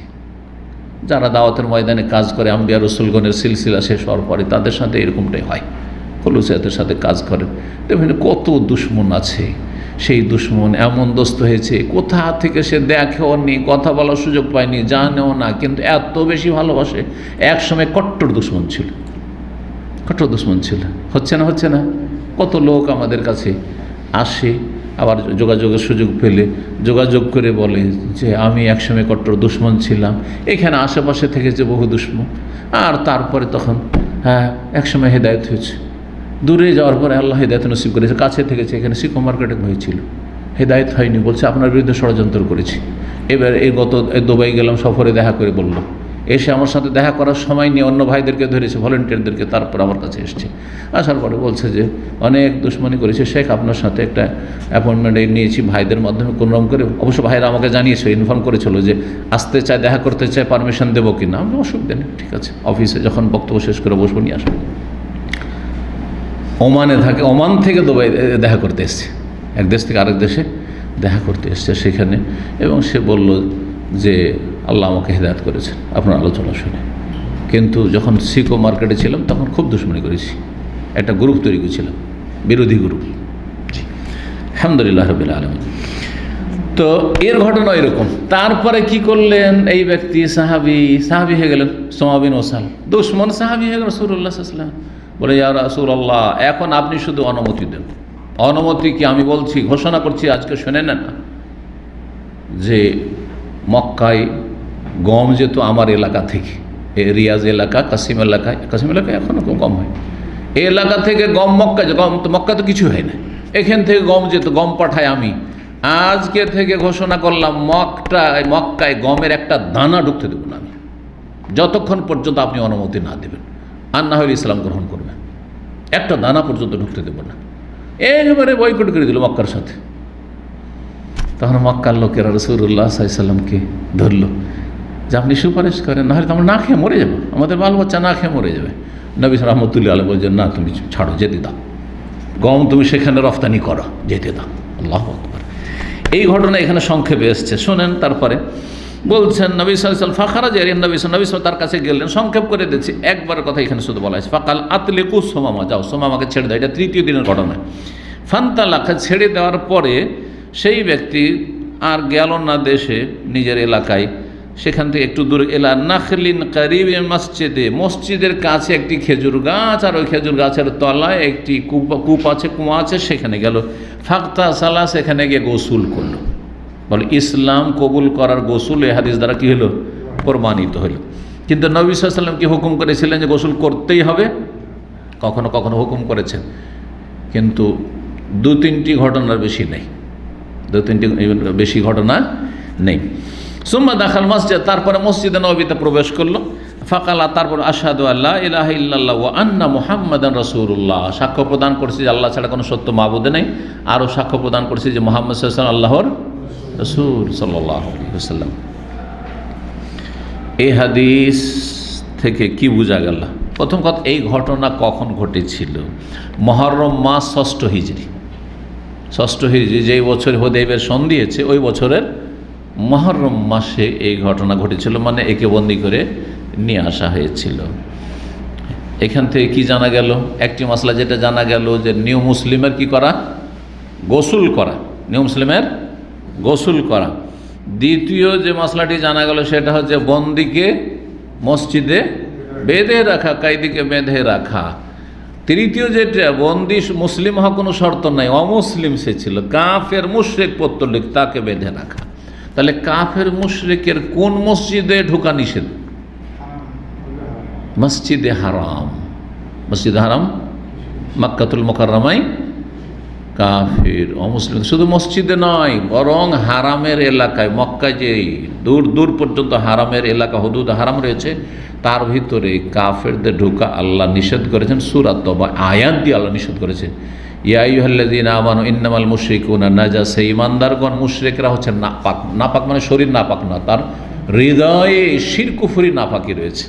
যারা দাওয়াতের ময়দানে কাজ করে, আম্বিয়া রসুলগণের সিলসিলা শেষ হওয়ার পরে তাদের সাথে এরকমটাই হয়, খলুসিয়াতের সাথে কাজ করে। দেখবেন কত দুশমন আছে, সেই দুশমন এমন দোস্ত হয়েছে কোথা থেকে সে দেখেও নি, কথা বলার সুযোগ পায়নি, জানেও না, কিন্তু এত বেশি ভালোবাসে। এক সময় কট্টর দুশমন ছিল, কট্টর দুশমন ছিল। হচ্ছে না কত লোক আমাদের কাছে আসে, আবার যোগাযোগের সুযোগ পেলে যোগাযোগ করে বলে যে আমি একসময় কট্টর দুশমন ছিলাম, এখানে আশেপাশে থেকেছে বহু দুশমন, আর তারপরে তখন একসময় হেদায়েত হয়েছে। দূরে যাওয়ার পরে আল্লাহ হেদায়েত নসিব করেছে, কাছে থেকেছে, এখানে সিকো মার্কেটে হয়েছিল, হেদায়েত হয়নি, বলছে আপনার বিরুদ্ধে ষড়যন্ত্র করেছি। এবার গত দুবাই গেলাম সফরে, দেখা করে বলল, এসে আমার সাথে দেখা করার সময় নিয়ে অন্য ভাইদেরকে ধরেছে, ভলেন্টিয়ারদেরকে, তারপর আমার কাছে এসছে। আসার পরে বলছে যে অনেক দুশ্মনী করেছে শেখ, আপনার সাথে একটা অ্যাপয়েন্টমেন্ট নিয়েছি ভাইদের মাধ্যমে কোনোরকম করে। অবশ্য ভাইরা আমাকে জানিয়েছে, ইনফর্ম করেছিল যে আসতে চায়, দেখা করতে চায়, পারমিশন দেবো কি না। আমি অসুবিধা নেই, ঠিক আছে, অফিসে যখন বক্তব্য শেষ করে বসবো, নিয়ে আসবো। ওমানে থাকে, ওমান থেকে দুবাই দেখা করতে এসছে, এক দেশ থেকে আরেক দেশে দেখা করতে এসছে সেখানে, এবং সে বলল যে আল্লাহ আমাকে হেদায়েত করেছেন আপনার আলোচনা শুনে, কিন্তু যখন সিকো মার্কেটে ছিলাম তখন খুব দুশমনি করেছি, একটা গ্রুপ তৈরি করেছিলাম, বিরোধী গ্রুপ। আলহামদুলিল্লাহ রাব্বিল আলামিন। তো এর ঘটনা এরকম। তারপরে কি করলেন এই ব্যক্তি, সাহাবি হয়ে গেলেন, সুমা বিন ওসাল, দুশমন সাহাবি হয়ে গেল রাসূলুল্লাহ সাল্লাল্লাহু আলাইহি ওয়াসাল্লাম। বলে ইয়া রাসূলুল্লাহ, এখন আপনি শুধু অনুমতি দেন। অনুমতি কি? আমি বলছি, ঘোষণা করছি, আজকে শুনে নেন না, যে মক্কায় গম যেত আমার এলাকা থেকে, রিয়াজ এলাকা, কাসিম এলাকায় এখনও কম হয়, এই এলাকা থেকে গম মক্কা, গম তো মক্কা তো কিছু হয় না, এখান থেকে গম যেত, গম পাঠায় আমি। আজকে থেকে ঘোষণা করলাম মক্কায় গমের একটা দানা ঢুকতে দেবো না আমি, যতক্ষণ পর্যন্ত আপনি অনুমতি না দেবেন, আর না হলে ইসলাম গ্রহণ করবেন, একটা দানা পর্যন্ত ঢুকতে দেব না। একেবারে বয়কট করে দিল মক্কার সাথে। তখন মক্কার লোকেরা রাসূলুল্লাহ সাল্লাল্লাহু আলাইহি ওয়াসাল্লামকে ধরল যে আপনি সুপারিশ করেন, নাহলে তো আমরা না খেয়ে মরে যাবো, আমাদের বাল বাচ্চা না খেয়ে মরে যাবে। নবী রাহমাতুল্লাহি আলাইহি বলছেন, না তুমি ছাড়ো, যেতে দাও, গম তুমি সেখানে রফতানি করো, যেতে দাও। আল্লাহু আকবার। এই ঘটনা এখানে সংক্ষেপে এসছে, শোনেন। তারপরে বলছেন নবী সাল্লাল্লাহু আলাইহি ওয়াসাল্লাম ফাখারাজা ইলাইহি নবী সাল্লাল্লাহু তার কাছে গেলেন, সংক্ষেপ করে দিচ্ছি, একবার কথা এখানে শুধু বলা হয়েছে, ফাকাল আতলিকু সুমামা, যাও সুমামাকে ছেড়ে দাও। এটা তৃতীয় দিনের ঘটনা। ফান্তালাকা, ছেড়ে দেওয়ার পরে সেই ব্যক্তি আর গেল না দেশে, নিজের এলাকায়, সেখান থেকে একটু দূরে এলা নাখলিন কারিবে মসজিদে, মসজিদের কাছে একটি খেজুর গাছ, আর ওই খেজুর গাছের তলায় একটি কূপ আছে, কুয়া আছে, সেখানে গেল। ফাক্তা সালা, সেখানে গিয়ে গোসুল করলো। বলে ইসলাম কবুল করার গোসুল এ হাদিস দ্বারা কী হলো? প্রমাণিত হলো। কিন্তু নবী সাল্লাল্লাহু আলাইহি ওয়াসাল্লাম কি হুকুম করেছিলেন যে গোসল করতেই হবে? কখনো কখনো হুকুম করেছেন, কিন্তু দু তিনটি ঘটনার বেশি নেই, বেশি ঘটনা নেই। সুম্মা দাখাল মসজিদ, তারপরে মসজিদে নববীতে প্রবেশ করলো। ফাকালা, তারপর আশহাদু আল্লা ইলাহা ইল্লাল্লাহ ওয়া আন্না মুহাম্মাদান রাসূলুল্লাহ, সাক্ষ্য প্রদান করছি যে আল্লাহ ছাড়া কোনো সত্য মাবুদ নেই, আরও সাক্ষ্য প্রদান করছি যে মুহাম্মদ সাল্লাল্লাহু আলাইহি ওয়াসাল্লাম আল্লাহর রাসূল সাল্লাল্লাহু আলাইহি ওয়াসাল্লাম। এই হাদিস থেকে কি বোঝা গেল? প্রথম কথা, এই ঘটনা কখন ঘটেছিল? মুহররম মাস ৬ষ্ঠ হিজরি, ষষ্ঠ হিজরি, যেই বছর হুদাইবিয়ার সন্ধি হয়েছে ওই বছরের মুহররম মাসে এই ঘটনা ঘটেছিল, মানে একে বন্দি করে নিয়ে আসা হয়েছিল। এখান থেকে কি জানা গেল? একটি মাসলা যেটা জানা গেল যে নিউ মুসলিমের কি করা? গোসল করা, নিউ মুসলিমের গোসল করা। দ্বিতীয় যে মশলাটি জানা গেল সেটা হচ্ছে বন্দিকে মসজিদে বেঁধে রাখা, কায়দিকে বেঁধে রাখা। তৃতীয় যেটা, বন্দি মুসলিম হওয়া কোনো শর্ত নাই, অমুসলিম সে ছিল, কাফের মুশরিক পত্তলিক, তাকে বেঁধে রাখা। তাহলে কাফের মুশরিকের কোন মসজিদে ঢোকা নিষেধ? মসজিদে হারাম। মসজিদে হারাম মক্কাতুল মুকাররমায় কাফির অমুসলিম। শুধু মসজিদে নয়, বরং হারামের এলাকায়, মক্কায় যে দূর দূর পর্যন্ত হারামের এলাকা, হুদুদ হারাম রয়েছে, তার ভিতরে কাফেরদের ঢোকা আল্লাহ নিষেধ করেছেন। সূরা তওবা আয়াত দিয়ে আল্লাহ নিষেধ করেছেন, ইয়া আইয়ুহাল্লাযীনা আমানু ইন্নামাল মুশরিকুনা নাজাস। ঈমানদারগণ, মুশরিকরা হচ্ছে নাপাক। নাপাক মানে শরীর নাপাক না, তার হৃদয়ে শিরক কুফরি নাপাকি রয়েছে।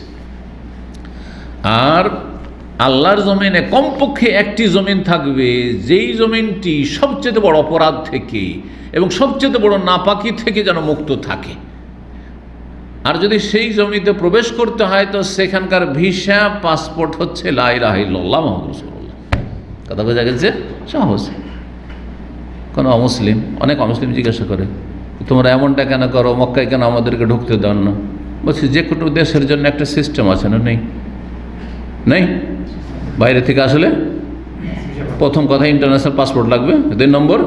আর আল্লাহর জমিনে কমপক্ষে একটি জমিন থাকবে, যেই জমিনটি সবচেয়ে বড় অপরাধ থেকে এবং সবচেয়ে বড় নাপাকি থেকে যেন মুক্ত থাকে। আর যদি সেই জমিতে প্রবেশ করতে হয় তো সেখানকার ভিসা, পাসপোর্ট হচ্ছে লা ইলাহা ইল্লাল্লাহ মুহাম্মাদুর রাসূলুল্লাহ। কথা বোঝা গেছে? সহজ। কোনো অমুসলিম, অনেক অমুসলিম জিজ্ঞাসা করে, তোমরা এমনটা কেন করো, মক্কায় কেন আমাদেরকে ঢুকতে দেন না? বলছি যে কোনো দেশের জন্য একটা সিস্টেম আছে না? নেই নেই বাইরে থেকে আসলে প্রথম কথা ইন্টারন্যাশনাল পাসপোর্ট লাগবে, 2 নম্বর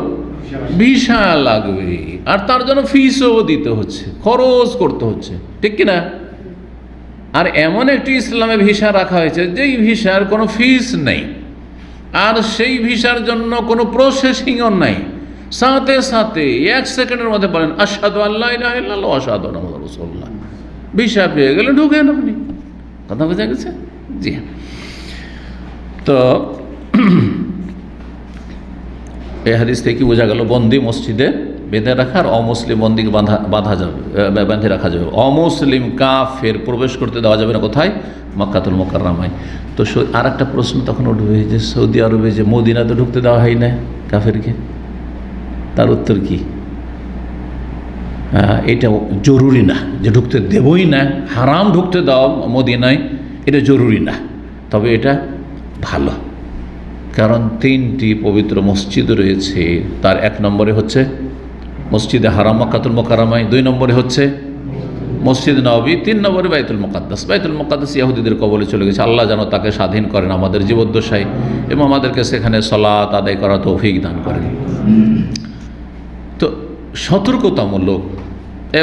ভিসা লাগবে, আর তার জন্য ফিসও দিতে হচ্ছে, খরচ করতে হচ্ছে, ঠিক কিনা? আর এমন একটি ইসলামে ভিসা রাখা হয়েছে যেই ভিসার কোনো ফিস নেই, আর সেই ভিসার জন্য কোনো প্রসেসিংও নাই। সাথে সাথে 1 সেকেন্ডের মধ্যে বলেন আশহাদু আল্লা ইলাহা ইল্লাল্লাহ ওয়া আশহাদু আন্না মুহাম্মাদার রাসূলুল্লাহ, ভিসা পেয়ে গেলে ঢুকেন আপনি। কথা বোঝা গেছে? জি। তো এই হাদিস থেকে বোঝা গেল বন্দি মসজিদে বেঁধে রাখা, আর অমুসলিম বন্দিকে বাঁধা যাবে, বেঁধে রাখা যাবে। অমুসলিম কাফের প্রবেশ করতে দেওয়া যাবে না। কোথায়? মক্কাতুল মুকাররমায়। তো আর একটা প্রশ্ন তখন উঠবে যে সৌদি আরবে যে মদিনাতে ঢুকতে দেওয়া হয় না কাফেরকে, তার উত্তর কি? এটা জরুরি না যে ঢুকতে দেবই না, হারাম ঢুকতে দেওয়া মদিনায়, এটা জরুরি না, তবে এটা ভালো। কারণ 3টি পবিত্র মসজিদ রয়েছে, তার 1 নম্বরে হচ্ছে মসজিদে হারাম মক্কাতুল মুকাররমায়, 2 নম্বরে হচ্ছে মসজিদ নববী, 3 নম্বরে বাইতুল মুকাদ্দাস। বাইতুল মুকাদ্দাস ইহুদিদের কবলে চলে গেছে, আল্লাহ যেন তাকে স্বাধীন করেন আমাদের জীবদ্দশায় এবং আমাদেরকে সেখানে সালাত আদায় করা তৌফিক দান করেন। তো সতর্কতামূলক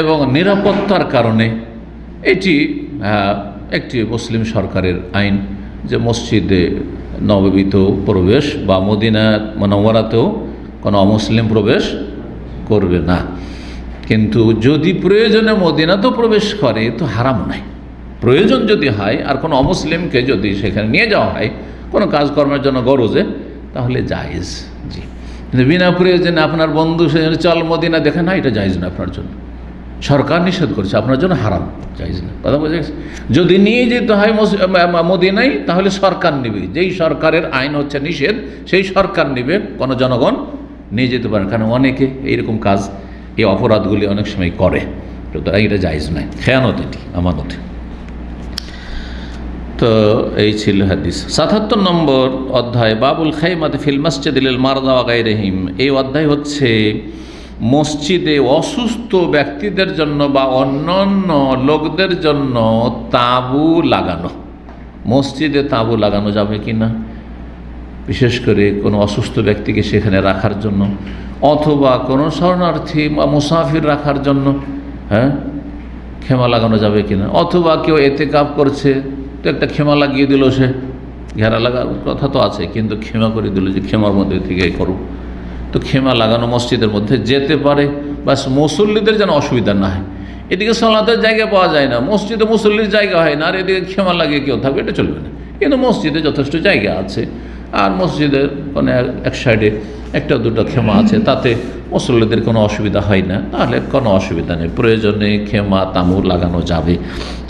এবং নিরাপত্তার কারণে এটি একটি মুসলিম সরকারের আইন যে মসজিদে নববীতেও প্রবেশ বা মদিনা মুনাওয়ারাতেও কোনো অমুসলিম প্রবেশ করবে না। কিন্তু যদি প্রয়োজনে মদিনাতেও প্রবেশ করে তো হারাম নাই। প্রয়োজন যদি হয় আর কোনো অমুসলিমকে যদি সেখানে নিয়ে যাওয়া হয় কোনো কাজকর্মের জন্য গরজে, তাহলে জায়েজ। জি, কিন্তু বিনা প্রয়োজনে আপনার বন্ধু সে চল মদিনা দেখে না, এটা জায়েজ না আপনার জন্য, সরকার নিষেধ করেছে, আপনার জন্য হারাম, জায়েজ না। কথা বোঝা গেছে? যদি নিয়ে যেতে হয় মদিনায় তাহলে সরকার নেবে, যেই সরকারের আইন হচ্ছে নিষেধ সেই সরকার নেবে, কোনো জনগণ নিয়ে যেতে পারে। কারণ অনেকে এইরকম কাজ, এই অপরাধগুলি অনেক সময় করে, সুতরাং এটা জায়েজ নয়, খেয়ানত, এটি আমানত। তো এই ছিল হাদিস। ৭৭ নম্বর অধ্যায় বাবুল খাইমাত ফিল মসজিদ লিল মারদা ওয়া গায়রিহিম। এই অধ্যায় হচ্ছে মসজিদে অসুস্থ ব্যক্তিদের জন্য বা অন্যান্য লোকদের জন্য তাঁবু লাগানো। মসজিদে তাঁবু লাগানো যাবে কি না, বিশেষ করে কোনো অসুস্থ ব্যক্তিকে সেখানে রাখার জন্য, অথবা কোনো শরণার্থী বা মুসাফির রাখার জন্য খেমা লাগানো যাবে কিনা, অথবা কেউ এতেকাফ করছে তো একটা খেমা লাগিয়ে দিল, সে ঘেরা লাগার কথা তো আছে কিন্তু খেমা করে দিল যে খেমার মধ্যে থেকে করো, তো খেমা লাগানো মসজিদের মধ্যে যেতে পারে, বাস মুসল্লিদের যেন অসুবিধা না হয়। এদিকে সালাতের জায়গা পাওয়া যায় না, মসজিদে মুসল্লির জায়গা হয় না, আর এদিকে খেমা লাগিয়ে কেউ থাকবে, এটা চলবে না। কিন্তু মসজিদে যথেষ্ট জায়গা আছে, আর মসজিদের মানে এক সাইডে 1-2টা খেমা আছে, তাতে মুসল্লিদের কোনো অসুবিধা হয় না, তাহলে কোনো অসুবিধা নেই, প্রয়োজনে খেমা তাঁবু লাগানো যাবে।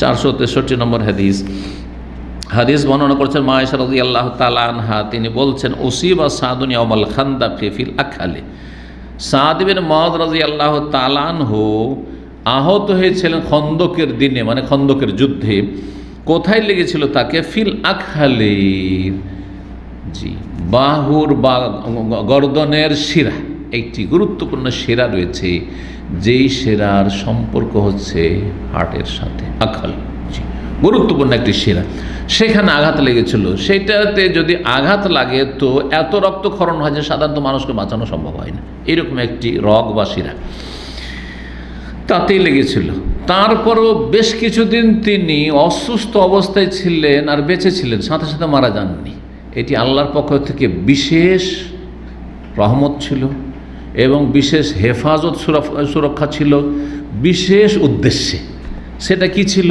463 নম্বর হাদিস। হাদিস বর্ণনা করছেন মা আয়েশা রাদিয়াল্লাহু তাআলা আনহা, তিনি বলছেন উসিবা সাদুন ইয়াউমাল খান্দাকি ফিল আখালি। সাদ বিন মুআয রাদিয়াল্লাহু তাআলা আনহু আহত হয়েছিলেন খন্দকের দিনে, মানে খন্দকের যুদ্ধে। কোথায় লেগেছিল তাকে? ফিল আখালি, জি, বাহুর বা গর্দনের শিরা, একটি গুরুত্বপূর্ণ শিরা রয়েছে, যেই শিরার সম্পর্ক হচ্ছে হার্টের সাথে, আখাল, জি, গুরুত্বপূর্ণ একটি শিরা, সেখানে আঘাত লেগেছিল। সেটাতে যদি আঘাত লাগে তো এত রক্তক্ষরণ হয় যে সাধারণত মানুষকে বাঁচানো সম্ভব হয় না, এরকম একটি রগ বা শিরা তাতেই লেগেছিল। তারপরও বেশ কিছুদিন তিনি অসুস্থ অবস্থায় ছিলেন আর বেঁচে ছিলেন, সাথে সাথে মারা যাননি। এটি আল্লাহর পক্ষ থেকে বিশেষ রহমত ছিল এবং বিশেষ হেফাজত সুরক্ষা ছিল বিশেষ উদ্দেশ্যে। সেটা কি ছিল?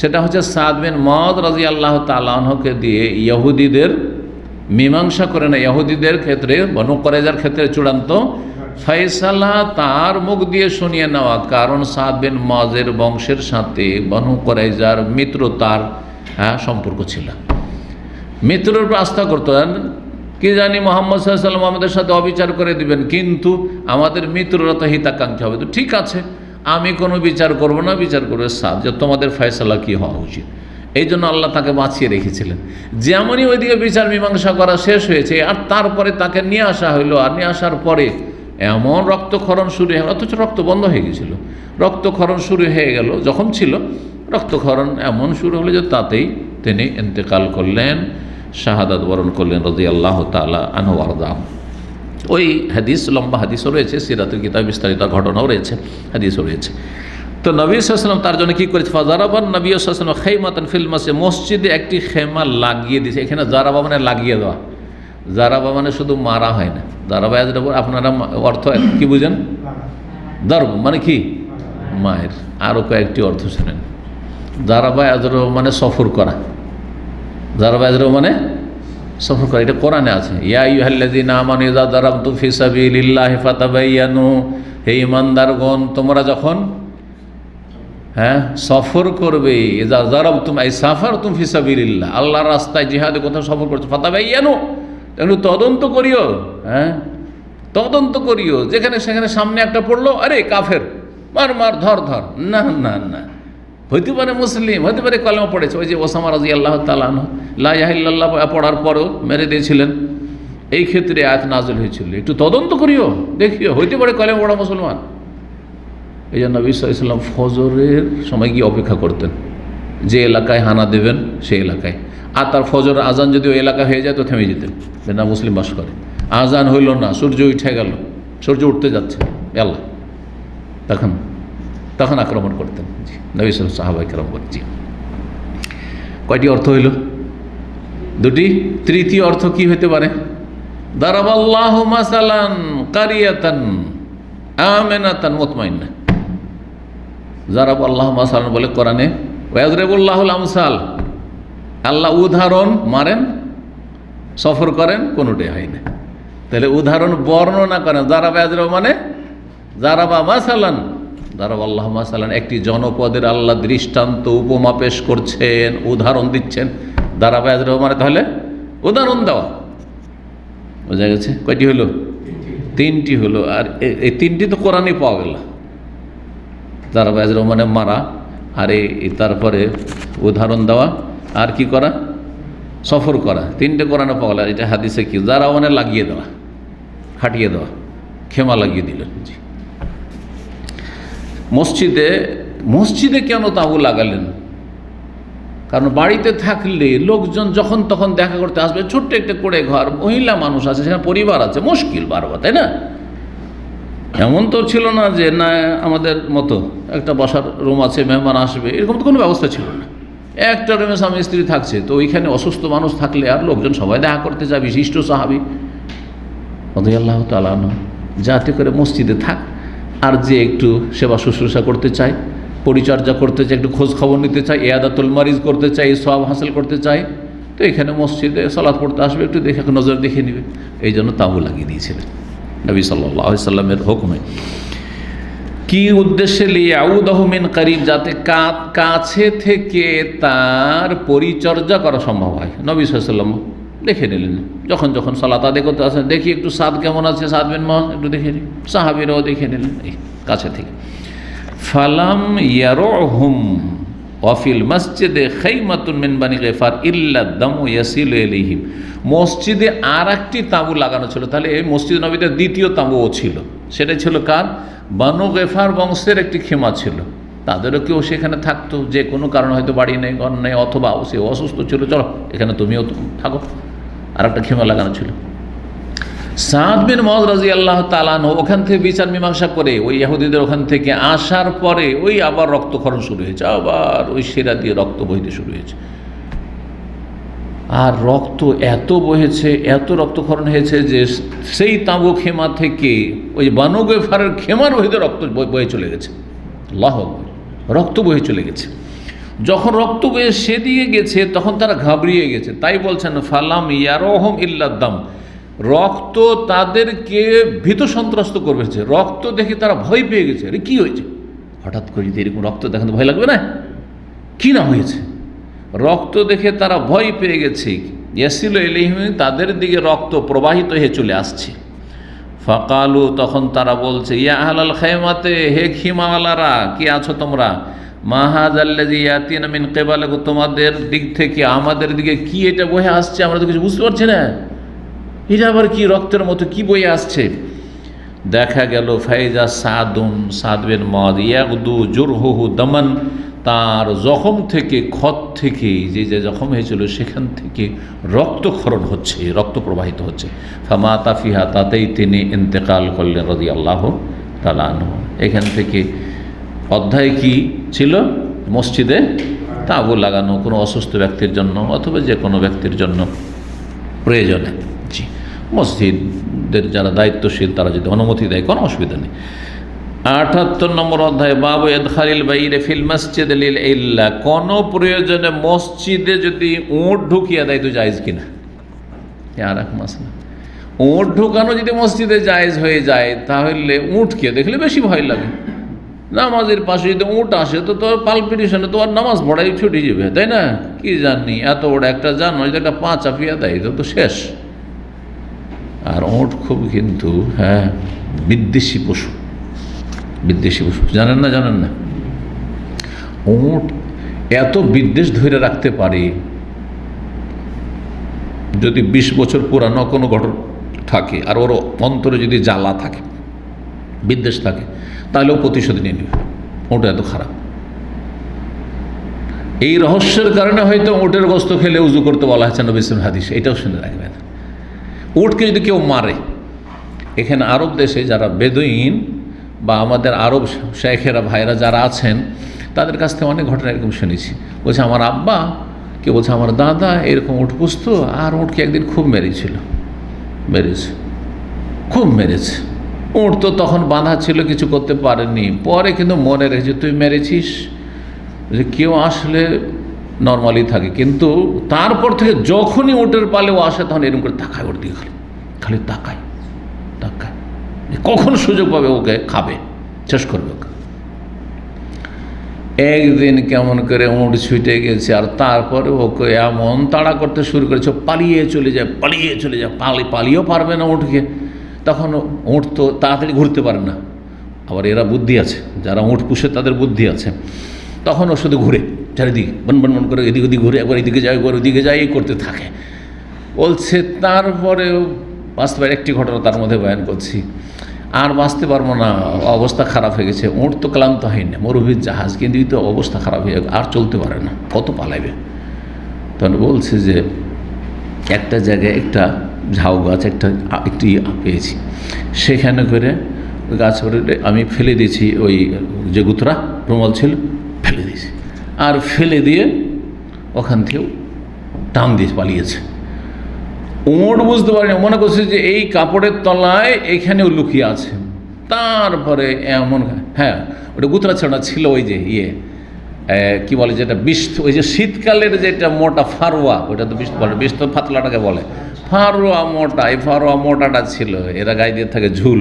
সেটা হচ্ছে সাদ বিন মুআয রাদিয়াল্লাহু তাআলা আনহুকে দিয়ে ইহুদিদের মীমাংসা করে না, ইহুদিদের ক্ষেত্রে, বনু কুরাইজার ক্ষেত্রে চূড়ান্ত ফয়সালা তার মুখ দিয়ে শুনিয়ে নেওয়া। কারণ সাদ বিন মুআযের বংশের সাথে বনু কুরাইজার মিত্রতার সম্পর্ক ছিল, মিত্রের উপর আস্থা করতেন। কি জানি মুহাম্মদ সাল্লাল্লাহু আলাইহি ওয়াসাল্লাম আমাদের সাথে অবিচার করে দিবেন, কিন্তু আমাদের মিত্ররা তো হিতাকাঙ্ক্ষী হবে, তো ঠিক আছে আমি কোনো বিচার করব না, বিচার করবে সাদ, যে তোমাদের ফয়সালা কি হওয়া উচিত। এই জন্য আল্লাহ তাকে বাঁচিয়ে রেখেছিলেন। যেমনই ওইদিকে বিচার মীমাংসা করা শেষ হয়েছে আর তারপরে তাকে নিয়ে আসা হইলো, আর নিয়ে আসার পরে এমন রক্তক্ষরণ শুরু হয়ে গেল, অথচ রক্ত বন্ধ হয়ে গেছিল, রক্তক্ষরণ শুরু হয়ে গেল যখন ছিল, রক্তক্ষরণ এমন শুরু হলো যে তাতেই তিনি ইন্তেকাল করলেন, শাহাদাত বরণ করলেন রাদিয়াল্লাহু তাআলা আনহু ওয়ারদা। ওই হাদিস, লম্বা হাদিসও রয়েছে, সিরাতের কিতাব বিস্তারিত ঘটনাও রয়েছে, হাদিসও রয়েছে। তো নবী সাল্লাল্লাহু আলাইহি ওয়াসাল্লাম তার জন্য কী করেছে? ফাজারাবান নবী সাল্লাল্লাহু আলাইহি ওয়াসাল্লাম খাইমাতান ফিল মসজিদ, মসজিদে একটি খেমা লাগিয়ে দিয়েছে। এখানে জারাবা মানে লাগিয়ে দেওয়া, জারাবা মানে শুধু মারা হয় না। জারাবা আপনারা অর্থ কি বুঝেন? দরব মানে কি? মায়ের। আরও কয়েকটি অর্থ শুনেন। জারাবা আজরো মানে সফর করা, জারাবা আজরো মানে সফর করা, এটা কোরআনে আছে। ইয়া আইয়ুহাল্লাযীনা আমানু ইযা দারাবতুম ফি সাবিলিল্লাহি ফাতাবায়ানু, হে ঈমানদারগণ তোমরা যখন সফর করবে, ইযা দারাবতুম আই সাফারতুম ফি সাবিলিল্লাহ, আল্লাহর রাস্তায় জিহাদে কোথাও সফর করছো, ফাতাবায়ানু, একটু তদন্ত করিও, তদন্ত করিও। যেখানে সেখানে সামনে একটা পড়লো, আরে কাফের, মার মার, ধর ধর, না না না, হইতে পারে মুসলিম, হইতে পারে কলেমা পড়েছে। ওই যে ওসামা রাদিয়াল্লাহু তাআলা আনহু লা ইলাহা ইল্লাল্লাহ পড়ার পরও মেরে দিয়েছিলেন, এই ক্ষেত্রে আয়াত নাযিল হয়েছিল, একটু তদন্ত করিও, দেখিও, হইতে পারে কলেমা পড়া মুসলমান। এই জন্য নবী সাল্লাল্লাহু আলাইহি ওয়াসাল্লাম ফজরের সময় গিয়ে অপেক্ষা করতেন, যে এলাকায় হানা দেবেন সেই এলাকায়, আর তার ফজর আজান যদি ওই এলাকা হয়ে যায় তো থেমে যেতেন, না মুসলিম বাস করে। আজান হইল না, সূর্য উঠে গেল, সূর্য উঠতে যাচ্ছে, আল্লাহ তখন আক্রমণ করতেন। জি, নবী সাল্লাল্লাহু সাহাবায়ে কেরাম বলেন। জি, কয়টি অর্থ হইল? দুটি। তৃতীয় অর্থ কি হতে পারে? দারাবাল্লাহু মাসালান কারিয়াতান আমিনাতান মুতমাইন্না। দারাবাল্লাহু মাসালান বলে কোরআনে, ওয়াজরিবুল্লাহুল আমসাল, আল্লাহ উদাহরণ মারেন, সফর করেন, কোনোটাই হয় না। তাহলে উদাহরণ বর্ণনা করেন, দারাবা ইয়াজরিবু মানে দারাবা মাসালান, দারাবাল্লাহু মাসালান, একটি জনপদের আল্লাহ দৃষ্টান্ত উপমা পেশ করছেন, উদাহরণ দিচ্ছেন। দারাবা ইয়াজরিবু মানে তাহলে উদাহরণ দেওয়া, বোঝা গেছে? কয়টি হলো? তিনটি হলো। আর এই তিনটি তো কোরআনে পাওয়া গেল। দারাবা ইয়াজরিবু মানে মারা, আর এই তারপরে উদাহরণ দেওয়া, আর কি করা? সফর করা। তিনটে কোরআনে পাওয়া গেল। এটা হাদিসে কি? দারাবা মানে লাগিয়ে দেওয়া, খাটিয়ে দেওয়া, খেমা লাগিয়ে দিলেন। জি, মসজিদে কেন তাঁবু লাগালেন? কারণ বাড়িতে থাকলে লোকজন যখন তখন দেখা করতে আসবে, ছোট্ট একটা করে ঘর, মহিলা মানুষ আছে, সেখানে পরিবার আছে, মুশকিল বারবার, তাই না? এমন তো ছিল না যে না আমাদের মতো একটা বসার রুম আছে, মেহমান আসবে, এরকম তো কোনো ব্যবস্থা ছিল না। একটা রুমে স্বামী স্ত্রী থাকছে, তো ওইখানে অসুস্থ মানুষ থাকলে আর লোকজন সবাই দেখা করতে যায়, বিশিষ্ট সাহাবী রাদিয়াল্লাহু তাআলা আনহু, যাতে করে মসজিদে থাক, আর যে একটু সেবা শুশ্রূষা করতে চায়, পরিচর্যা করতে চায়, একটু খোঁজ খবর নিতে চায়, ইয়াদাতুল মারিজ করতে চায়, সওয়াব হাসিল করতে চায়, তো এখানে মসজিদে সালাত পড়তে আসবে, একটু দেখে নজর দেখে নেবে। এই জন্য তাঁবু লাগিয়ে দিয়েছিলেন নবী সাল্লাল্লাহু আলাইহি ওয়াসাল্লামের হুকুমে। কি উদ্দেশ্যে? লিয়াউদাহু মিন করিব, যাতে কাছে থেকে তার পরিচর্যা করা সম্ভব হয়। নবী সাল্লাল্লাহু আলাইহি ওয়াসাল্লাম দেখে নিলেন, যখন যখন সালাত আদায় করতে আসেন, দেখি একটু সাদ কেমন আছে, সাদ বিন মুআয একটু দেখে নিই, সাহাবীরাও দেখে নিলেন এই কাছে থেকে। ফালাম ইয়ারুহুম ওয়াফিল মসজিদে খাইমাতুন মিন বানি গিফার ইল্লা দামু ইয়াসিলু ইলাইহিম। মসজিদে আর একটি তাঁবু লাগানো ছিল, তাহলে এই মসজিদ নববীতে দ্বিতীয় তাঁবুও ছিল। সেটা ছিল কার? বানু গেফার বংশের একটি খেমা ছিল, তাদেরও কেউ সেখানে থাকতো, যে কোনো কারণে হয়তো বাড়ি নেই, ঘর নেই, অথবা সে অসুস্থ ছিল, চলো এখানে তুমিও থাকো, আর একটা খেমা লাগানো ছিল। সাদ বিন মুআয রাদিয়াল্লাহু তাআলা আনহু ওখান থেকে বিচার মীমাংসা করে ওই ইহুদিদের ওখান থেকে আসার পরে ওই আবার রক্তক্ষরণ শুরু হয়েছে, আবার ওই শিরা দিয়ে রক্ত বইতে শুরু হয়েছে। আর রক্ত এত বহেছে, এত রক্তক্ষরণ হয়েছে যে সেই তাঁবু খেমা থেকে ওই বানু গেফারের খেমার বহিতে রক্ত বয়ে চলে গেছে। আল্লাহু আকবার, রক্ত বয়ে চলে গেছে। যখন রক্ত বয়ে সেদিকে গেছে তখন তারা ঘাবড়িয়ে গেছে, তাই বলছেন ফালাম ইয়ারহুম ইল্লা দাম, রক্ত তাদেরকে ভীত সন্ত্রস্ত করবেছে। রক্ত দেখে তারা ভয় পেয়ে গেছে, আরে কী হয়েছে, হঠাৎ করে যদি এরকম রক্ত দেখেন ভয় লাগবে না? কি না হয়েছে? রক্ত দেখে তারা ভয় পেয়ে গেছে। ইয়াসিলু ইলাইহিম, তাদের দিকে রক্ত প্রবাহিত হয়ে চলে আসছে। ফাকালু, তখন তারা বলছে, ইয়া আহলাল খায়মাতে, হে খিমাওয়ালারা, কি আছো তোমরা? মা হাযাল্লাযী ইয়াতিনা মিন কিবালিকুম, তোমাদের দিক থেকে আমাদের দিকে কি এটা বয়ে আসছে, আমরা তো কিছু বুঝতে পারছি না, এটা আবার কি রক্তের মতো কি বয়ে আসছে? দেখা গেল ফাইজা সাদুন, সাদ বিন মুআয ইয়াগদু জুরহুহু দামান, তার জখম থেকে, ক্ষত থেকে, যে যে জখম হয়েছিল সেখান থেকে রক্তক্ষরণ হচ্ছে, রক্ত প্রবাহিত হচ্ছে। ফামাতা ফিহা, তাতেই তিনি ইন্তেকাল করলেন রাদিয়াল্লাহু তাআলা আনহু। এখান থেকে অধ্যায় কি ছিল? মসজিদে তাঁবু লাগানো কোনো অসুস্থ ব্যক্তির জন্য অথবা যে কোনো ব্যক্তির জন্য প্রয়োজনে। জি, মসজিদের যারা দায়িত্বশীল তারা যদি অনুমতি দেয় কোনো অসুবিধা নেই। ৭৮ নম্বর অধ্যায়, বাবু ইদখালিল বাইরে ফিল মসজিদ লিল ইল্লা, কোনো প্রয়োজনে মসজিদে যদি উট ঢুকিয়ে দেয় তো জায়েজ কিনা, আর এক মাসলা। উট ঢুকানো যদি মসজিদে জায়েজ হয়ে যায় তাহলে উটকে দেখলে বেশি ভয় লাগে। নামাজের পাশে যদি উট আসে তো তোর পালপিটিশনে তো আর নামাজ পড়াই ছুটে যাবে, তাই না? কি জানি এত বড় একটা জানো যদি একটা পা চাপিয়ে দেয় তো শেষ। আর উট খুব কিন্তু বিদ্বেষী পশু, বিদ্বেষী পশু, জানেন না? জানেন না? উট এত বিদ্বেষ ধরে রাখতে পারে, যদি 20 বছর পুরানো কোনো ঘটনা থাকে আর ওর অন্তরে যদি জ্বালা থাকে, বিদ্বেষ থাকে, তাহলেও প্রতিশোধ নিয়ে নেবে। ওটা এত খারাপ। এই রহস্যের কারণে হয়তো উটের গোস্ত খেলে উজু করতে বলা হয়েছে নবী সাল্লাল্লাহু আলাইহি হাদিস, এটাও শুনে রাখবেন। উটকে যদি কেউ মারে, এখানে আরব দেশে যারা বেদুইন বা আমাদের আরব শেখেরা ভাইরা যারা আছেন তাদের কাছ থেকে অনেক ঘটনা এরকম শুনেছি। বলছে আমার আব্বা, কেউ বলছে আমার দাদা এরকম উট পুষত, আর উটকে একদিন খুব মেরেছে, খুব মেরেছে। উট তো তখন বাঁধা ছিল, কিছু করতে পারেনি, পরে কিন্তু মনে রেখেছে তুই মেরেছিস। যে কেউ আসলে নর্মালি থাকে, কিন্তু তারপর থেকে যখনই উটের পালে ও আসে তখন এরকম করে তাকায় ওর দিকে, খালি তাকায়, কখন সুযোগ পাবে ওকে খাবে, শেষ করবে ওকে। একদিন কেমন করে উট ছুটে গেছে, আর তারপরে ওকে এমন তাড়া করতে শুরু করেছে, পালিয়ে চলে যায়, পালিয়েও পারবে না উঠকে। তখন উট তো তাড়াতাড়ি ঘুরতে পারে না, আবার এরা বুদ্ধি আছে, যারা উট পুষে তাদের বুদ্ধি আছে। তখন ও শুধু ঘুরে চারিদিকে বন করে এদিক ওদিক ঘুরে, একবার এদিকে যায়, একবার ওদিকে যায়, এই করতে থাকে। বলছে তারপরেও বাঁচতে পারে। একটি ঘটনা তার মধ্যে বয়ান করছি, আর বাঁচতে পারবো না, অবস্থা খারাপ হয়ে গেছে। উট তো ক্লান্ত হয় না, মরুভূমির জাহাজ, কিন্তু তো অবস্থা খারাপ হয়ে আর চলতে পারে না, কত পালাইবে। তখন বলছে যে একটা জায়গায় একটা ঝাউ গাছ একটি পেয়েছি, সেখানে করে ওই গাছ আমি ফেলে দিয়েছি, ওই যে গুতরা রুমাল ছিল ফেলে দিয়েছি, আর ফেলে দিয়ে ওখান থেকে টান দিয়ে পালিয়েছে। উট বুঝতে পারেনি, মনে করছে যে এই কাপড়ের তলায় এইখানেও লুকিয়ে আছে। তারপরে এমন ওটা গুতরা ছাড়া ছিল, ওই যে কি বলে যেটা ওই যে শীতকালের যেটা মোটা ফারোয়া, ওইটা তো বিষ তো পাতলাটাকে বলে ফারোয়া মোটা, এই ফারোয়া মোটাটা ছিল, এরা গায়ে দিয়ে থাকে ঝুল,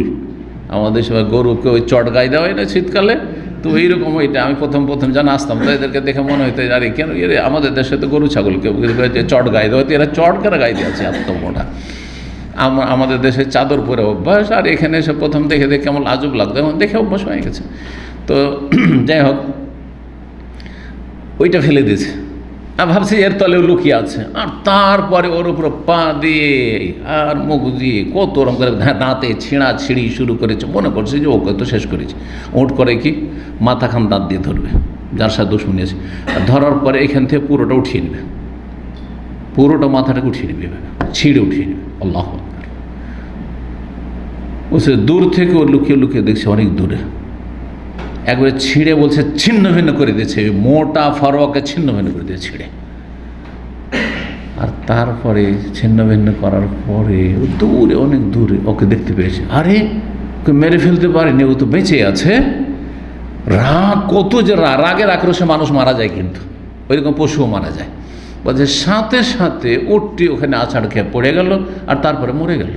আমাদের সবাই গরুকে ওই চট গায়ে দেওয়া হয় না শীতকালে, তো এইরকম ওইটা আমি প্রথম যখন আসতাম তো এদেরকে দেখে মনে হতো আরে কেন আমাদের দেশে তো গরু ছাগলকে চট গায়ে দেওয়া, এরা চট কেন গায়ে দিয়েছে এত মোটা। আমাদের দেশে চাদর পরে অভ্যাস, আর এখানে এসে প্রথম দেখে কেমন আজব লাগতো, এখন দেখে অভ্যাস হয়ে গেছে। তো যাই হোক, ওইটা ফেলে দিয়েছে, আর ভাবছি এর তলেও লুকিয়ে আছে, আর তারপরে ওর উপরে পা দিয়ে আর মুখ দিয়ে কত রকম করে দাঁতে ছিঁড়া ছিঁড়ি শুরু করেছে, মনে করছে যে ওকে তো শেষ করেছে। ওট করে কি মাথাখান দাঁত দিয়ে ধরবে, যার সাথে দুশ্মনী আছে, ধরার পরে এখান থেকে পুরোটা উঠিয়ে নেবে, পুরোটা মাথাটাকে উঠিয়ে নেবে, ছিঁড়ে উঠিয়ে নেবে। আল্লাহ বলছে দূর থেকে ও লুকিয়ে লুকিয়ে দেখছে অনেক দূরে, একবারে ছিঁড়ে বলছে ছিন্ন ভিন্ন করে দিয়েছে, মোটা ফারোয়াকে ছিন্ন ভিন্ন করে দিয়ে ছিঁড়ে। আর তারপরে ছিন্ন ভিন্ন করার পরে দূরে অনেক দূরে ওকে দেখতে পেয়েছে, আরে ওকে মেরে ফেলতে পারেনি, ও তো বেঁচে আছে। রাগ কত যে রাগের আক্রোশে মানুষ মারা যায়, কিন্তু ওইরকম পশুও মারা যায়। বলছে সাথে সাথে উটটি ওখানে আছাড় খেয়ে পড়ে গেল, আর তারপরে মরে গেল,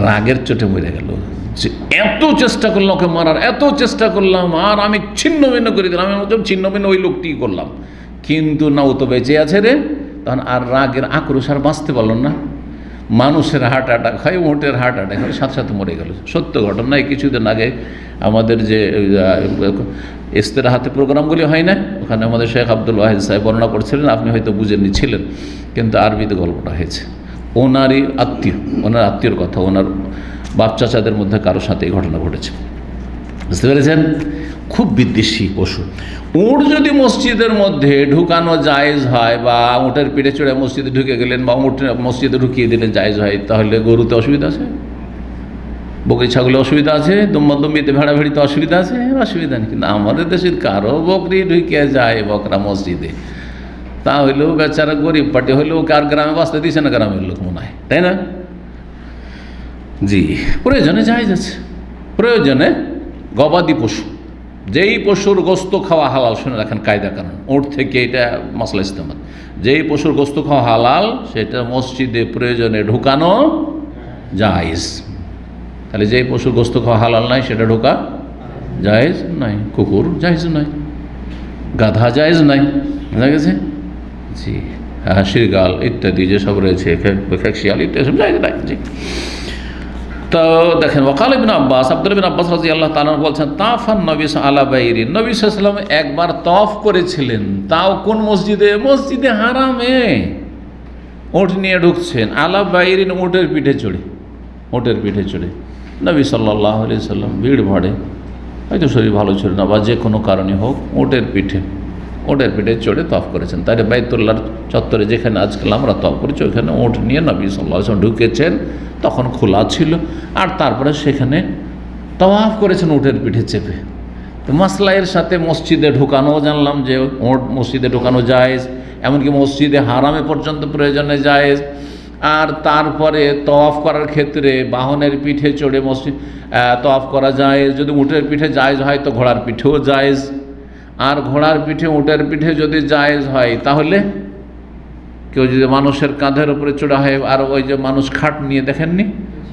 রাগের চোটে মরে গেল। যে এত চেষ্টা করলাম ওকে মারার, এত চেষ্টা করলাম, আর আমি ছিন্ন ভিন্ন করে দিলাম, আমি মতো ছিন্ন ভিন্ন ওই লোকটি করলাম, কিন্তু না ও তো বেঁচে আছে রে। তখন আর রাগের আক্রোশ আর বাঁচতে পারল না। মানুষের হার্ট অ্যাটাক হয়, উটের হার্ট অ্যাটাক হয়, সাথে সাথে মরে গেল। সত্য ঘটনা। কিছুদিন আগে আমাদের যে ইস্তেরাহাতে প্রোগ্রামগুলি হয় না, ওখানে আমাদের শেখ আব্দুল ওয়াহিদ সাহেব বর্ণনা করছিলেন, আপনি হয়তো বুঝেননি ছিলেন, কিন্তু আরবিতে গল্পটা হয়েছে। ওনার আত্মীয়র কথা, ওনার বাপ চাচাদের মধ্যে কারোর সাথে এই ঘটনা ঘটেছে, বুঝতে পেরেছেন? খুব বিদ্বেষী পশু। উট যদি মসজিদের মধ্যে ঢুকানো জায়েজ হয়, বা উটের পিঠে চড়ে মসজিদে ঢুকে গেলেন, বা উট মসজিদে ঢুকিয়ে দিলেন জায়েজ হয়, তাহলে গরুতে অসুবিধা আছে, বকরি ছাগলে অসুবিধা আছে, দম্বিতে ভেড়া ভেড়িতে অসুবিধা আছে? অসুবিধা নেই। কিন্তু আমাদের দেশের কারো বকরি ঢুকিয়ে যায় বকরা মসজিদে, তা হইলেও বেচারা গরিব পার্টি হইলেও কার গ্রামে বাঁচতে দিচ্ছে না, গ্রামের লোক মনে হয়, তাই না? জি, প্রয়োজনে জায়েজ আছে। প্রয়োজনে গবাদি পশু, যেই পশুর গোস্ত খাওয়া হালাল, শুনে রাখেন কায়দা কারণ, ওট থেকে এটা মশলা ইস্তেমাল, যেই পশুর গোস্ত খাওয়া হালাল সেটা মসজিদে প্রয়োজনে ঢুকানো জায়েজ। তাহলে যেই পশুর গোস্ত খাওয়া হালাল নাই সেটা ঢোকা জায়েজ নাই। কুকুর জায়েজ নাই, গাধা জায়েজ নাই, বুঝা গেছে? জি, হ্যাঁ, শৃগাল ইত্যাদি যেসব রয়েছে, শিয়াল ইত্যাদি সব জায়েজ নাই। জি, তো দেখেন, ওয়াকাল ইবনে আব্বাস, আব্দুল্লাহ বিন আব্বাস রাদিয়াল্লাহু তাআলা বলছেন, তাফান নবী আলা বাইরিন, নবী সাল্লাল্লাহু আলাইহি ওয়াসাল্লাম একবার তওয়াফ করেছিলেন, তাও কোন মসজিদে? মসজিদে হারামে। উট নিয়ে ঢুকছেন, আলা বাইরিন, উটের পিঠে চড়ে, উটের পিঠে চড়ে। নবী সাল্লাল্লাহু আলাইহি ওয়াসাল্লাম ভিড় ভাড়ে, হয়তো শরীর ভালো ছিল না, বা যে কোনো কারণে হোক, উটের পিঠে চড়ে তওয়াফ করেছেন। তাহলে বাইতুল্লাহর চত্বরে যেখানে আজকাল আমরা তওয়াফ করেছি, ওইখানে উট নিয়ে নবী সাল্লাল্লাহু আলাইহি ওয়াসাল্লাম ঢুকেছেন, তখন খোলা ছিল, আর তারপরে সেখানে তওয়াফ করেছেন উটের পিঠে চেপে। তো মাসলাইয়ের সাথে মসজিদে ঢুকানো জানলাম যে উট মসজিদে ঢুকানো জায়েজ, এমনকি মসজিদে হারামে পর্যন্ত প্রয়োজনে জায়েজ। আর তারপরে তওয়াফ করার ক্ষেত্রে বাহনের পিঠে চড়ে মসজিদ তওয়াফ করা জায়েজ। যদি উটের পিঠে জায়েজ হয় তো ঘোড়ার পিঠেও জায়েজ, আর ঘোড়ার পিঠে উটের পিঠে যদি জায়েজ হয়, তাহলে কেউ যদি মানুষের কাঁধের উপরে চড়া হয়, আর ওই যে মানুষ খাট নিয়ে, দেখেননি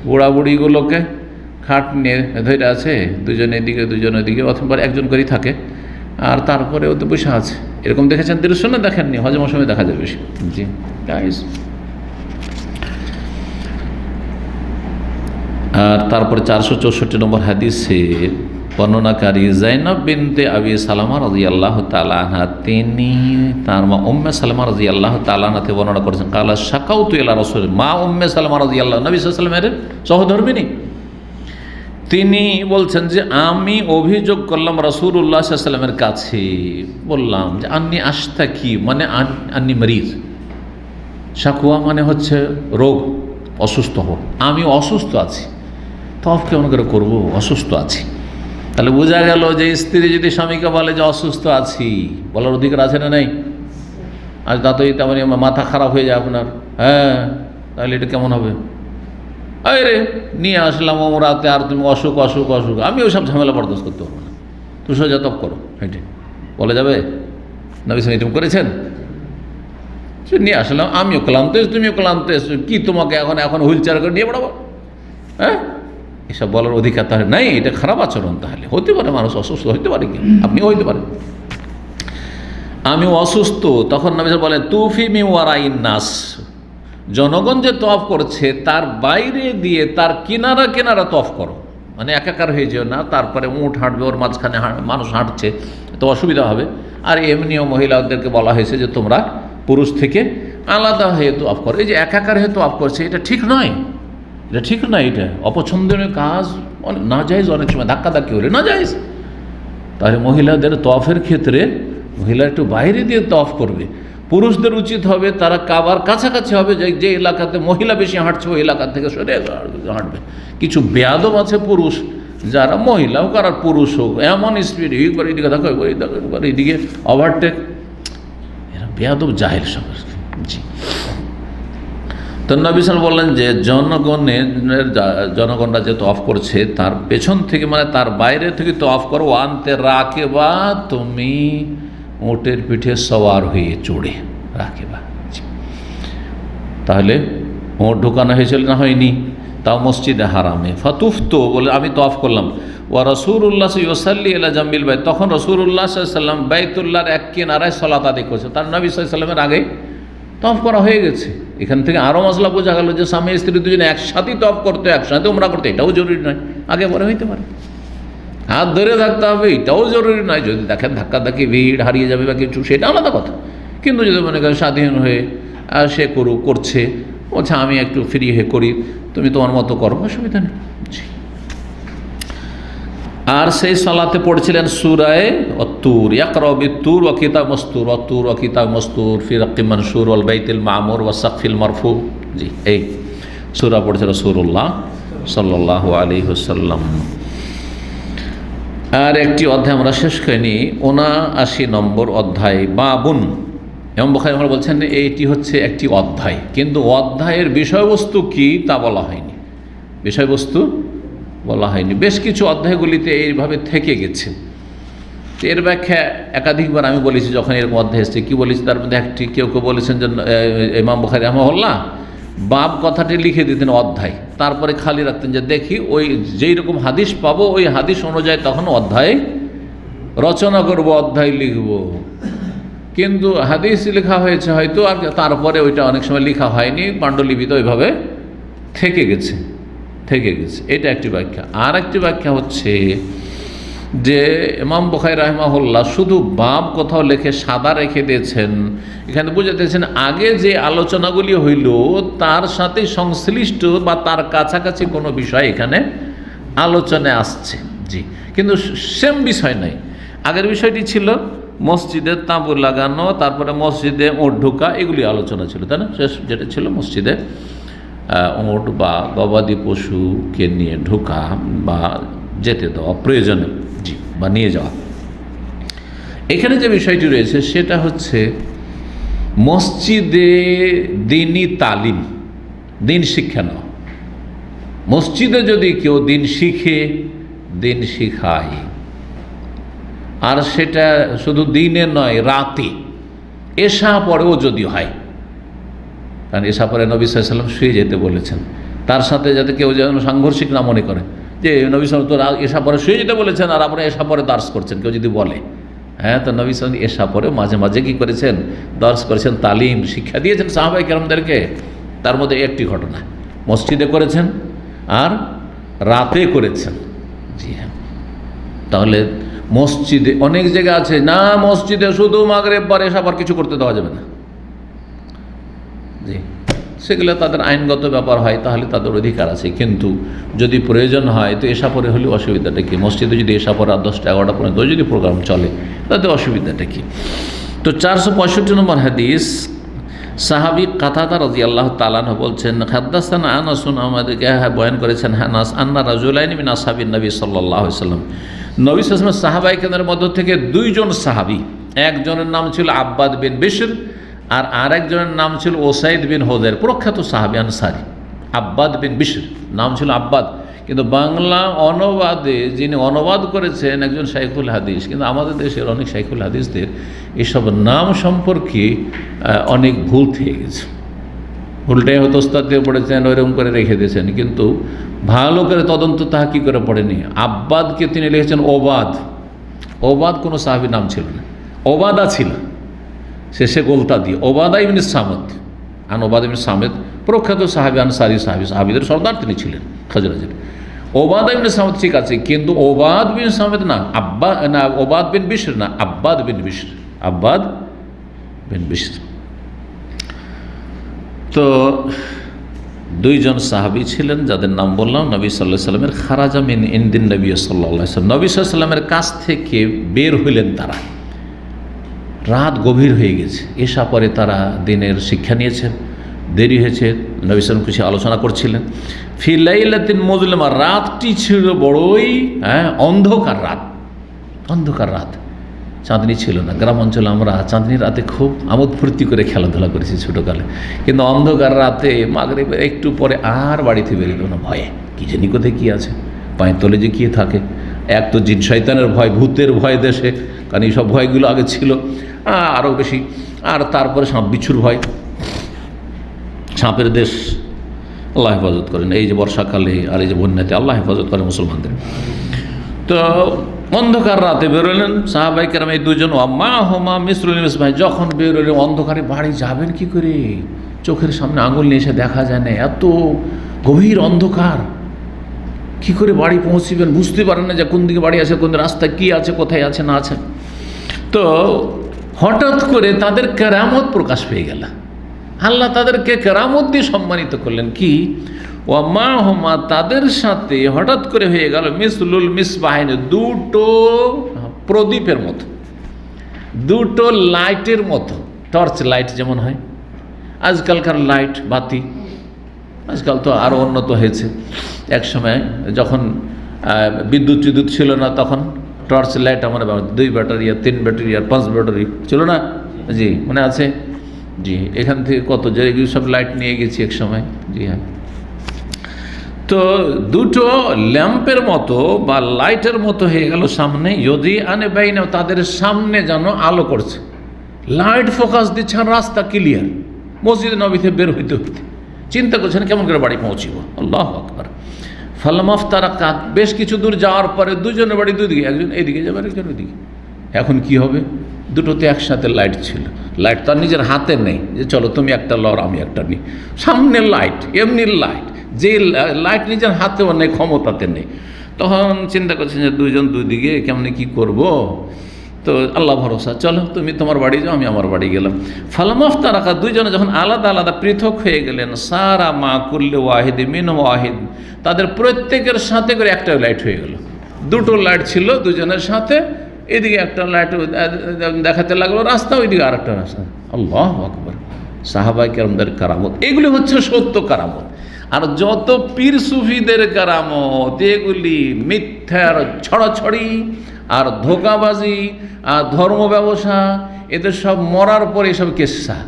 বুড়া বুড়িগুলোকে খাট নিয়ে ধরে আছে, দুজন এদিকে দুজন ওইদিকে, অথবা একজন করেই থাকে, আর তারপরে ও তো বসে আছে, এরকম দেখেছেন দৃশ্য না? দেখেননি? হজ মৌসুমে দেখা যায় বেশি। জি গাইস, আর তারপরে 464 নম্বর হাদিসে বর্ণনাকারী জাইনব বিনতে আবি সালামা রাদিয়াল্লাহু তাআলা আনহা, তিনি তার মা উম্মে সালামা রাদিয়াল্লাহু তাআলা আনহাতে বর্ণনা করেছেন, কালা শাকাউতু ইলা রাসূল, মা উম্মে সালামা রাদিয়াল্লাহু, নবী সাল্লাল্লাহু আলাইহি ওয়াসাল্লামের সহধর্মিণী, তিনি বলছেন যে আমি অভিযোগ করলাম রাসূলুল্লাহ সাল্লাল্লাহু আলাইহি ওয়াসাল্লামের কাছে, বললাম যে আন্নি আশতাকি, মানে আন্নি মরিজ, শাকুয়া মানে হচ্ছে রোগ, অসুস্থ হোক, আমি অসুস্থ আছি, তওয়াফ কেমন করে করবো, অসুস্থ আছি। তাহলে বোঝা গেল যে স্ত্রী যদি স্বামীকে বলে যে অসুস্থ আছি, বলার অধিকার আছে না নেই? আজ দাঁতই তেমন মাথা খারাপ হয়ে যায় আপনার, হ্যাঁ, তাহলে এটা কেমন হবে? আরে নিয়ে আসলাম ওমরাতে, আর তুমি অসুখ অসুখ অসুখ, আমি ওই সব ঝামেলা বরদাস্ত করতে পারবো না, তুই সোজা তপ করো, হেঁটে বলা যাবে? নবী সাল্লাল্লাহু আলাইহি ওয়াসাল্লাম করেছেন? নিয়ে আসলাম, আমিও ক্লান্ত, তুমিও ক্লান্ত, কি তোমাকে এখন হুইল চেয়ার করে নিয়ে পড়াবো? হ্যাঁ, এসব বলার অধিকার তাহলে নাই, এটা খারাপ আচরণ। তাহলে হতে পারে মানুষ অসুস্থ হতে পারে, কি আপনিও হইতে পারেন, আমিও অসুস্থ। তখন নবী বলেন তুফি মি ওয়ারাইন নাস, জনগণ যে তওয়াফ করছে তার বাইরে দিয়ে তার কিনারা কিনারা তওয়াফ করো, মানে একাকার হয়ে যেও না। তারপরে উঁট হাঁটবে, ওর মাঝখানে মানুষ হাঁটছে, তো অসুবিধা হবে। আর এমনিও মহিলাদেরকে বলা হয়েছে যে তোমরা পুরুষ থেকে আলাদা হয়ে তওয়াফ করো। এই যে একাকার হয়ে তওয়াফ করছে, এটা ঠিক নয়, এটা ঠিক নয়, এটা অপছন্দনীয় কাজ, না জায়েজ। অনেক সময় ধাক্কাধাক্কি হলে না জায়েজ। তাহলে মহিলাদের তওয়াফের ক্ষেত্রে মহিলা একটু বাইরে দিয়ে তওয়াফ করবে। পুরুষদের উচিত হবে তারা কাবার কাছাকাছি হবে, যে এলাকাতে মহিলা বেশি হাঁটছে ওই এলাকা থেকে সরে হাঁটবে। কিছু বেয়াদব আছে পুরুষ, যারা মহিলা হোক আর পুরুষ হোক, এমন স্পিড একবার এদিকে দেখো, একবার এদিকে ওভারটেক, এরা বেয়াদব জাহেল সব। জি, তো নবী সাল্লাল্লাহু আলাইহি ওয়াসাল্লাম বললেন যে জনগণরা যে তওয়াফ করছে তার পেছন থেকে, মানে তার বাইরে থেকে তওয়াফ করো। আনতে রাকেবা, তুমি উটের পিঠে সওয়ার হয়ে চড়ে, রাকেবা। তাহলে উট ঢুকানো হয়েছিল না হয়নি? তাও মসজিদে হারামে। ফাতুফতো বলে আমি তওয়াফ করলাম। ওয়া রাসূলুল্লাহ ইউসাল্লি ইলা জাম্বিল বাইত, তখন রাসূলুল্লাহ সাল্লাল্লাহু আলাইহি ওয়াসাল্লাম বাইতুল্লাহর এক কিনারায় সালাত আদায় করছে। তার নবী সাল্লাল্লাহু আলাইহি ওয়াসাল্লামের আগে তওয়াফ করা হয়ে গেছে। এখান থেকে আরও মশলা বোঝা গেল যে স্বামী স্ত্রী দুজনে একসাথেই তওয়াফ করতে, একসাথে উমরা করতে, এটাও জরুরি নয়। আগে পরে হইতে পারে, হাত ধরে থাকতে হবে, এটাও জরুরি নয়। যদি দেখেন ধাক্কাধাক্কি, ভিড় হারিয়ে যাবে বা কিছু, সেটা আলাদা কথা। কিন্তু যদি মনে করেন স্বাধীন হয়ে সে করছে, বলছে আমি একটু ফ্রি হয়ে করি, তুমি তোমার মতো করো, অসুবিধা নেই। আর সেই সালাতে পড়ছিলেন সূরায়ে আত-তুর, ইয়াকরা বিত-তুর ওয়া কিতাব মাসতুর, আত-তুর ওয়া কিতাব মাসতুর ফি রাক্কিম মানশুর ওয়াল বাইতিল মামুর ওয়া সাকফিল মারফু। জি, এই সূরা পড়ছে রাসূলুল্লাহ সাল্লাল্লাহু আলাইহি ওয়াসাল্লাম। আর একটি অধ্যায় আমরা শেষ করিনি, ৭৯ নম্বর অধ্যায়, বাবুন। ইমাম বুখারী আমরা বলছেন এইটি হচ্ছে একটি অধ্যায়, কিন্তু অধ্যায়ের বিষয়বস্তু কি তা বলা হয়নি, বিষয়বস্তু বলা হয়নি। বেশ কিছু অধ্যায়গুলিতে এইভাবে থেকে গেছে। এর ব্যাখ্যা একাধিকবার আমি বলেছি যখন এরকম অধ্যায় এসেছে। কী বলেছি তার মধ্যে একটি, কেউ বলেছেন যে ইমাম বুখারী রাহিমাহুল্লাহ বাব কথাটি লিখে দিতেন অধ্যায়, তারপরে খালি রাখতেন যে দেখি ওই যেই রকম হাদিস পাবো ওই হাদিস অনুযায়ী তখন অধ্যায় রচনা করব, অধ্যায় লিখব। কিন্তু হাদিস লেখা হয়েছে হয়তো, আর তারপরে ওইটা অনেক সময় লেখা হয়নি, পাণ্ডুলিপিতে ওইভাবে থেকে গেছে। এটা একটি ব্যাখ্যা। আর একটি ব্যাখ্যা হচ্ছে যে ইমাম বুখারী রাহিমাহুল্লাহ শুধু বাব কোথাও লিখে সাদা রেখে দিয়েছেন, এখানে বুঝাতেছেন আগে যে আলোচনাগুলি হইল তার সাথে সংশ্লিষ্ট বা তার কাছাকাছি কোনো বিষয় এখানে আলোচনায় আসছে। জি, কিন্তু সেম বিষয় নাই। আগের বিষয়টি ছিল মসজিদে তাঁবু লাগানো, তারপরে মসজিদে উট ঢোকা, এগুলি আলোচনা ছিল, তাই না? শেষ যেটা ছিল মসজিদে উট বা গবাদি পশুকে নিয়ে ঢোকা বা যেতে দেওয়া প্রয়োজনে, জি, বা নিয়ে যাওয়া। এখানে যে বিষয়টি রয়েছে সেটা হচ্ছে মসজিদে দিনী তালিম, দিন শিক্ষা নেওয়া। মসজিদে যদি কেউ দিন শিখে, দিন শিখায়, আর সেটা শুধু দিনে নয় রাতে, এশা পরেও যদি হয়, কারণ এশা পরে নবী সাল্লাল্লাহু আলাইহি ওয়াসাল্লাম শুয়ে যেতে বলেছেন, তার সাথে যাতে কেউ যেন সাংঘর্ষিক না মনে করে যে নবী সাল্লাল্লাহু আলাইহি ওয়াসাল্লাম তো এশা পরে শুয়ে যেতে বলেছেন আর আপনি এশা পরে দার্স করছেন, কেউ যদি বলে। হ্যাঁ, তো নবী সাল্লাল্লাহু আলাইহি ওয়াসাল্লাম এশা পরে মাঝে মাঝে কী করেছেন? দার্স করেছেন, তালিম শিক্ষা দিয়েছেন সাহাবায়ে কেরামদেরকে। তার মধ্যে একটি ঘটনা মসজিদে করেছেন আর রাতে করেছেন। জি হ্যাঁ, তাহলে মসজিদে অনেক জায়গা আছে না, মসজিদে শুধু মাগরিব পরে এশা পর কিছু করতে দেওয়া যাবে না। জি, সেগুলো তাদের আইনগত ব্যাপার হয়, তাহলে তাদের অধিকার আছে। কিন্তু যদি প্রয়োজন হয় তো এশা পরে হলে অসুবিধাটা কি? মসজিদে যদি এশা পরে 10টা 11টা পর্যন্ত যদি প্রোগ্রাম চলে তাতে অসুবিধাটা কি? তো 465 নম্বর হাদিস, সাহাবী কাতাদা রাদিয়াল্লাহু তাআলা আনহু বলছেন, হাদাসানা আনাস, আমাদেরকে বয়ান করেছেন আনাস, আন্না রাজুলাইনি মিন আসহাবিন নবী সাল্লাল্লাহু আলাইহি ওয়াসাল্লাম, নবী সাল্লাল্লাহু আলাইহি ওয়াসাল্লাম সাহাবায়ে মধ্য থেকে দুইজন সাহাবী, একজনের নাম ছিল আব্বাদ বিন বিশর আর আরেকজনের নাম ছিল ওসাইদ বিন হুযাইর, প্রখ্যাত সাহাবী আনসারী। আব্বাদ বিন বিশর নাম ছিল আব্বাদ, কিন্তু বাংলা অনুবাদে যিনি অনুবাদ করেছেন একজন শাইখুল হাদিস। কিন্তু আমাদের দেশের অনেক শাইখুল হাদিসদের এসব নাম সম্পর্কে অনেক ভুল থেকে গেছে। উল্টে হয়তো ওস্তাদ দিয়ে পড়েছেন, ওইরকম করে রেখে দিয়েছেন, কিন্তু ভালো করে তদন্ত তাহা কী করে পড়েনি। আব্বাদকে তিনি লিখেছেন ওবাদ। ওবাদ কোনো সাহাবীর নাম ছিল না, ওবাদা ছিল, শেষে গোলতা দিয়ে ওবাদা ইবনে সামদ। ওবাদা ইবনে সামদ প্রখ্যাত সাহাবী, আনসারী সাহাবী, সাহাবীদের সর্দার তিনি ছিলেন খাজরাজের। ওবাদা ইবনে সামদ ঠিক আছে, কিন্তু ওবাদ বিন সামদ না, ওবাদ বিন বিশর না, আব্বাদ বিন বিশর। আব্বাদ বিন বিশর। তো দুইজন সাহাবী ছিলেন যাদের নাম বললাম। নবী সাল্লাল্লাহু আলাইহি সাল্লামের খারাজা মিন ইনদিন নবী সাল্লাল্লাহু আলাইহি সাল্লাম, নবী সাল্লাল্লাহু আলাইহি সাল্লামের কাছ থেকে বের হইলেন তারা। রাত গভীর হয়ে গেছে, এশা পরে তারা দিনের শিক্ষা নিয়েছেন, দেরি হয়েছে। নবী সাল্লাল্লাহু আলাইহি সাল্লাম আলোচনা করছিলেন। ফি লাইলাতিন মুজলিমা, রাতটি ছিল বড়ই অন্ধকার রাত। অন্ধকার রাত, চাঁদনি ছিল না। গ্রাম অঞ্চলে আমরা চাঁদনির রাতে খুব আমোদ ফুর্তি করে খেলাধুলা করেছি ছোটোকালে, কিন্তু অন্ধকার রাতে মাগরিবের একটু পরে আর বাড়িতে বেরোলো না, ভয়ে। কী জানি কোথায় কী আছে, পায়ের তলে যে কী থাকে। এক তো জিন শয়তানের ভয়, ভূতের ভয় দেশে, কারণ এইসব ভয়গুলো আগে ছিল আরও বেশি। আর তারপরে সাপ বিচ্ছুর ভয়, সাপের দেশ। আল্লাহ হেফাজত করেন। এই যে বর্ষাকালে আর এই যে বন্যাতে আল্লাহ হেফাজত করেন মুসলমানদের। তো অন্ধকার রাতে বেরোলেন সাহাবাই কেরাম, এই দুজন। মা হোমা মিসরুল ভাই যখন বেরোলেন, অন্ধকারে বাড়ি যাবেন কি করে? চোখের সামনে আঙুল নিয়ে এসে দেখা যায় না, এত গভীর অন্ধকার। কি করে বাড়ি পৌঁছবেন বুঝতে পারেন না যে কোন দিকে বাড়ি আছে, কোন রাস্তায় কী আছে, কোথায় আছে না আছে। তো হঠাৎ করে তাদের কেরামত প্রকাশ পেয়ে গেল। আল্লাহ তাদেরকে কেরামত দিয়ে সম্মানিত করলেন। কি? ওয়ামা হোমা, তাদের সাথে হঠাৎ করে হয়ে গেল মিসলুল মিসবাহিন, দুটো প্রদীপের মতো, দুটো লাইটের মতো। টর্চ লাইট যেমন হয়, আজকালকার লাইট বাতি, আজকাল তো আরও উন্নত হয়েছে। এক সময় যখন বিদ্যুৎ ছিল না, তখন টর্চ লাইট আমরা 2 ব্যাটারি আর 3 ব্যাটারি আর 5 ব্যাটারি ছিল না? জি, মনে আছে? জি, এখান থেকে কত জায়গায় সব লাইট নিয়ে গেছি এক সময়। জি হ্যাঁ। তো দুটো ল্যাম্পের মতো বা লাইটের মতো হয়ে গেল সামনে। যদি আনে বাইনা, তাদের সামনে যেন আলো করছে, লাইট ফোকাস দিচ্ছে, রাস্তা ক্লিয়ার। মসজিদে নবীতে বের হইতে হইতে চিন্তা করছেন কেমন করে বাড়ি পৌঁছিব। আল্লাহু আকবার। ফালামাফ তারা কাত, বেশ কিছু দূর যাওয়ার পরে দুজনের বাড়ি দুদিকে, একজন এইদিকে যাবে একজন ওইদিকে। এখন কি হবে? দুটোতে একসাথে লাইট ছিল। লাইট তার নিজের হাতে নেই যে চলো তুমি একটা লর আমি একটা নিই, সামনে লাইট, এমনি লাইট, যে লাইট নিজের হাতেও নেই, ক্ষমতাতে নেই। তখন চিন্তা করছেন যে দুইজন দুদিকে কেমনি কি করব। তো আল্লাহ ভরসা, চলো তুমি তোমার বাড়ি যাও, আমি আমার বাড়ি গেলাম। ফালামাফ তারাকা, দুইজনে যখন আলাদা আলাদা পৃথক হয়ে গেলেন, সারা মা কুল্লে ওয়াহিদ মিন ওয়াহিদ, তাদের প্রত্যেকের সাথে করে একটা লাইট হয়ে গেল। দুটো লাইট ছিল দুজনের সাথে, এদিকে একটা লাইট দেখাতে লাগলো রাস্তা, ওইদিকে আর একটা রাস্তা। আল্লাহু আকবার। সাহাবায়ে কেরামদের কারামত, এগুলি হচ্ছে সত্য কারামত। আর যত পীর সুফিদের কারামত, এগুলি মিথ্যার ছড়াছড়ি আর ধোঁকাবাজি আর ধর্ম ব্যবসা, এদের সব মরার পরে সব কেসা।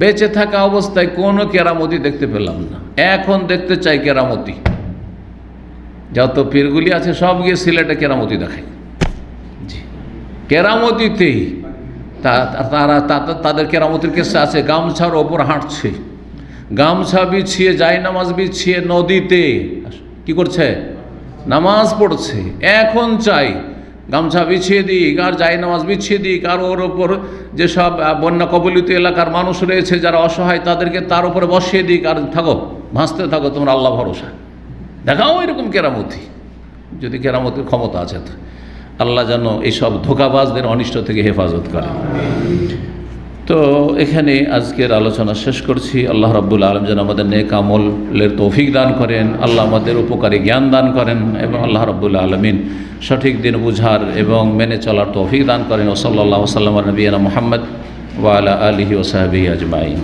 বেঁচে থাকা অবস্থায় কোনো কেরামতি দেখতে পেলাম না, এখন দেখতে চাই কেরামতি। যত পীরগুলি আছে সব গিয়ে সিলেটে কেরামতি দেখায়। জি, কেরামতিতেই তারা তাদের কেরামতির কেসা আছে। গামছার ওপর হাঁটছে, গামছা বিছিয়ে, যায় নামাজ বিছিয়ে নদীতে কি করছে? নামাজ পড়ছে। এখন চাই গামছা বিছিয়ে দিক আর যায় নামাজ বিছিয়ে দিক, আর ওর ওপর যেসব বন্যা কবলিত এলাকার মানুষ রয়েছে যারা অসহায়, তাদেরকে তার উপরে বসিয়ে দিক, আর থাকো, ভাসতে থাকো তোমরা আল্লাহ ভরসা। দেখাও এরকম কেরামতি, যদি কেরামতির ক্ষমতা আছে তো। আল্লাহ যেন এইসব ধোঁকাবাজদের অনিষ্ট থেকে হেফাজত করে। তো এখানে আজকের আলোচনা শেষ করছি। আল্লাহ রাব্বুল আলামিন যেন আমাদের নেক আমলের তৌফিক দান করেন, আল্লাহ আমাদের উপকারী জ্ঞান দান করেন, এবং আল্লাহ রাব্বুল আলামিন সঠিক দিন বুঝার এবং মেনে চলার তৌফিক দান করেন। ও সাল্লাল্লাহু আলা নবিয়িনা মুহাম্মদ ওয়া আলা আলিহি ওয়া সাহবিহি আজমাইন।